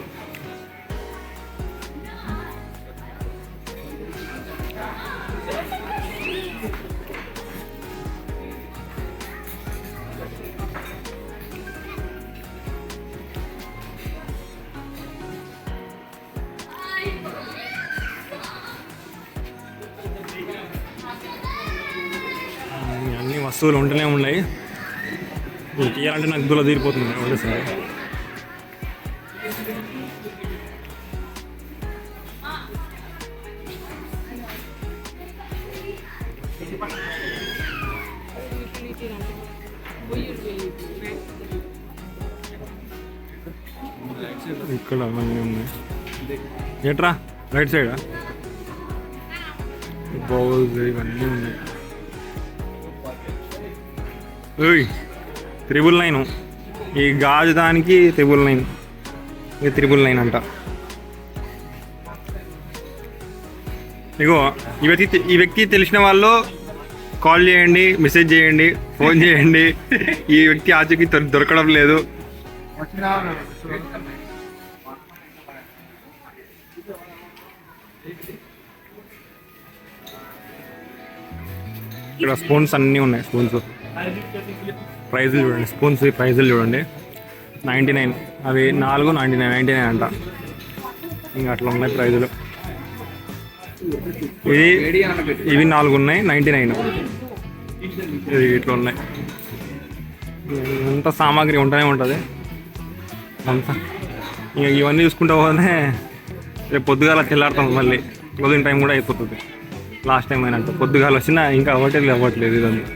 అన్ని వస్తువులు ఉంటూనే ఉన్నాయి. ఇది తీయాలంటే నాకు దూల తీరిపోతుంది ఒకటేసారి. ఇక్కడ అవన్నీ ఉన్నాయి. ఏట్రా రైట్ సైడా బౌల్స్ ఇవన్నీ ఉన్నాయి. 999. ఈ గాజు దానికి 999. ఇది 999 అంట. ఇగో ఈ వ్యక్తి తెలిసిన వాళ్ళు కాల్ చేయండి, మెసేజ్ చేయండి, ఫోన్ చేయండి. ఈ వ్యక్తి ఆచూకీ దొరకడం లేదు. ఇక్కడ స్పూన్స్ అన్నీ ఉన్నాయి. స్పూన్స్ ప్రైజులు చూడండి. స్పూన్స్ ప్రైజులు చూడండి. 99. అవి 499 అంట. ఇంకా అట్లా ఉన్నాయి ప్రైజులు. ఇవి 4 ఉన్నాయి 99. ఇది ఇట్లా ఉన్నాయి. అంత సామాగ్రి ఉంటూనే ఉంటుంది అంతా. ఇక ఇవన్నీ చూసుకుంటూ పోతే రేపు పొద్దుగాల తెల్లారుతాం. మళ్ళీ క్లోజింగ్ టైం కూడా అయిపోతుంది. లాస్ట్ టైం అయినట్టు పొద్దుగాల వచ్చినా ఇంకా అవ్వట్లేదు ఇదంతా.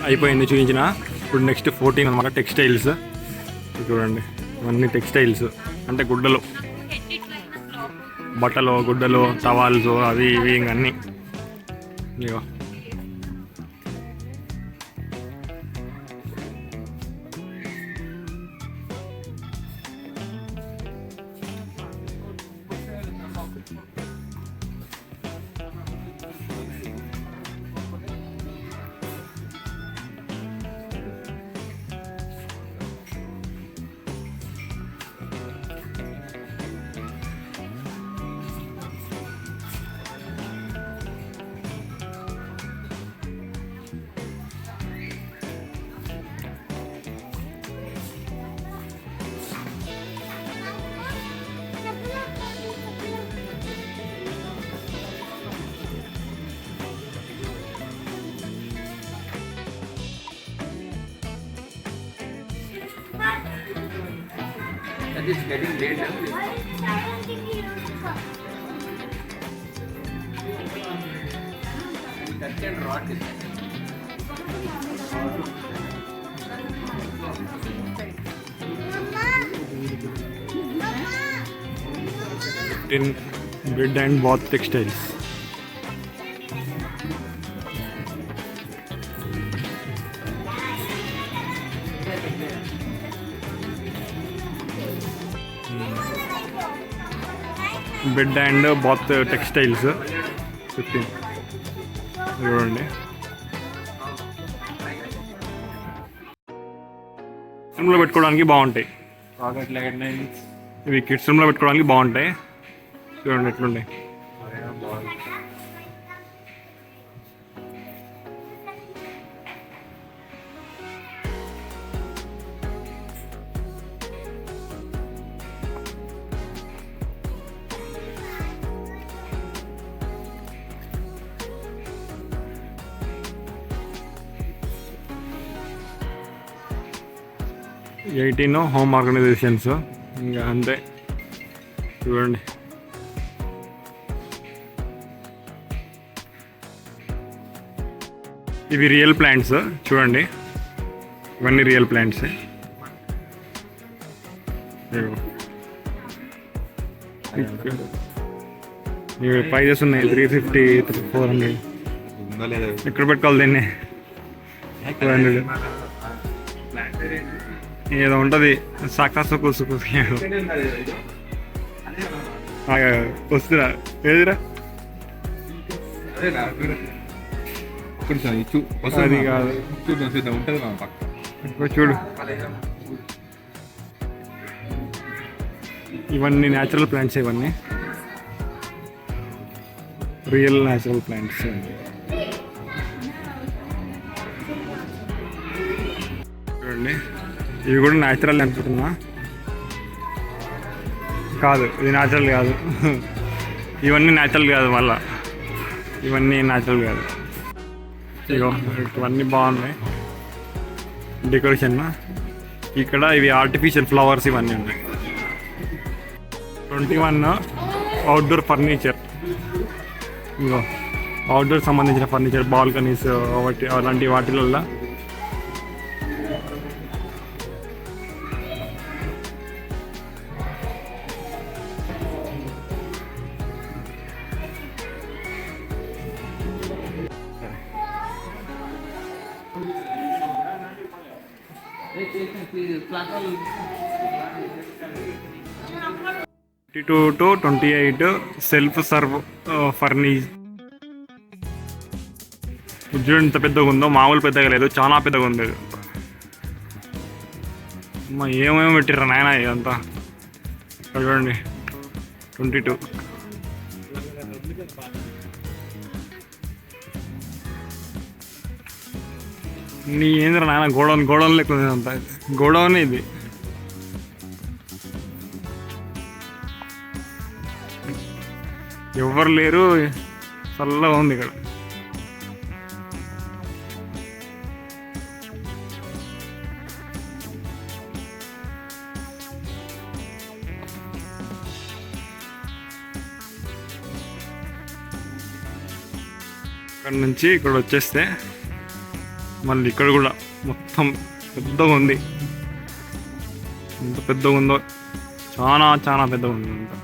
అయిపోయింది చూపించిన. ఇప్పుడు నెక్స్ట్ 14 అనమాట. టెక్స్టైల్స్ చూడండి. ఇవన్నీ టెక్స్టైల్స్ అంటే గుడ్డలు, బట్టలు, గుడ్డలు, టవాల్స్, అవి ఇవి ఇంకన్నీ. ఇగో It's getting late. That can rot it. in bed and bath textiles. Bed and bath textiles 15 చూడండి. రూమ్లో పెట్టుకోవడానికి బాగుంటాయి. రాకెట్ లైట్స్ ఇవి కిడ్స్ రూమ్లో పెట్టుకోవడానికి బాగుంటాయి. చూడండి ఎట్లుంటాయి. బాగుంది. 18 హోమ్ ఆర్గనైజేషన్స్ ఇంకా అంతే. చూడండి ఇవి రియల్ ప్లాంట్స్. చూడండి ఇవన్నీ రియల్ ప్లాంట్స్. ఇవి ప్రైజెస్ ఉన్నాయి 350, 400. ఉందో లేదో ఎక్కడ పెట్టుకోవాలి దీన్ని? 200 ఏదో ఉంటుంది. సక్సెస్ వస్తురా ఏదిరా కొంచెం అది కాదు. చూద్దాం ఉంటుంది మా పక్క. చూడు ఇవన్నీ న్యాచురల్ ప్లాంట్స్. ఇవన్నీ రియల్ న్యాచురల్ ప్లాంట్స్. చూడండి ఇవి కూడా న్యాచురల్ అనుకుంటున్నా. కాదు ఇది న్యాచురల్ కాదు. ఇవన్నీ న్యాచురల్ కాదు. మళ్ళా ఇవన్నీ న్యాచురల్ కాదు. ఇగో ఇవన్నీ బాగున్నాయి డెకరేషన్. ఇక్కడ ఇవి ఆర్టిఫిషియల్ ఫ్లవర్స్ ఇవన్నీ ఉన్నాయి. 21 అవుట్డోర్ ఫర్నిచర్. ఇగో అవుట్డోర్ సంబంధించిన ఫర్నిచర్, బాల్కనీస్ అలాంటి వాటిలల్లో to 28 సెల్ఫ్ సర్వ్ ఫర్నిచర్. చూడండి ఎంత పెద్దగా ఉందో. మామూలు పెద్దగా లేదు, చాలా పెద్దగా ఉంది. అమ్మ ఏమేమి పెట్టిర్రా నాయన ఇదంతా. చూడండి 22. నీ ఏంద్రా నాయన గోడౌన్ లెక్క ఉంది అంతా. గోడౌన్ ఇది. ఎవరు లేరు, చల్లగా ఉంది ఇక్కడ. ఇక్కడ నుంచి ఇక్కడ వచ్చేస్తే మళ్ళీ ఇక్కడ కూడా మొత్తం పెద్దగా ఉంది. ఎంత పెద్దగా ఉందో, చాలా చాలా పెద్దగా ఉంది అంతా.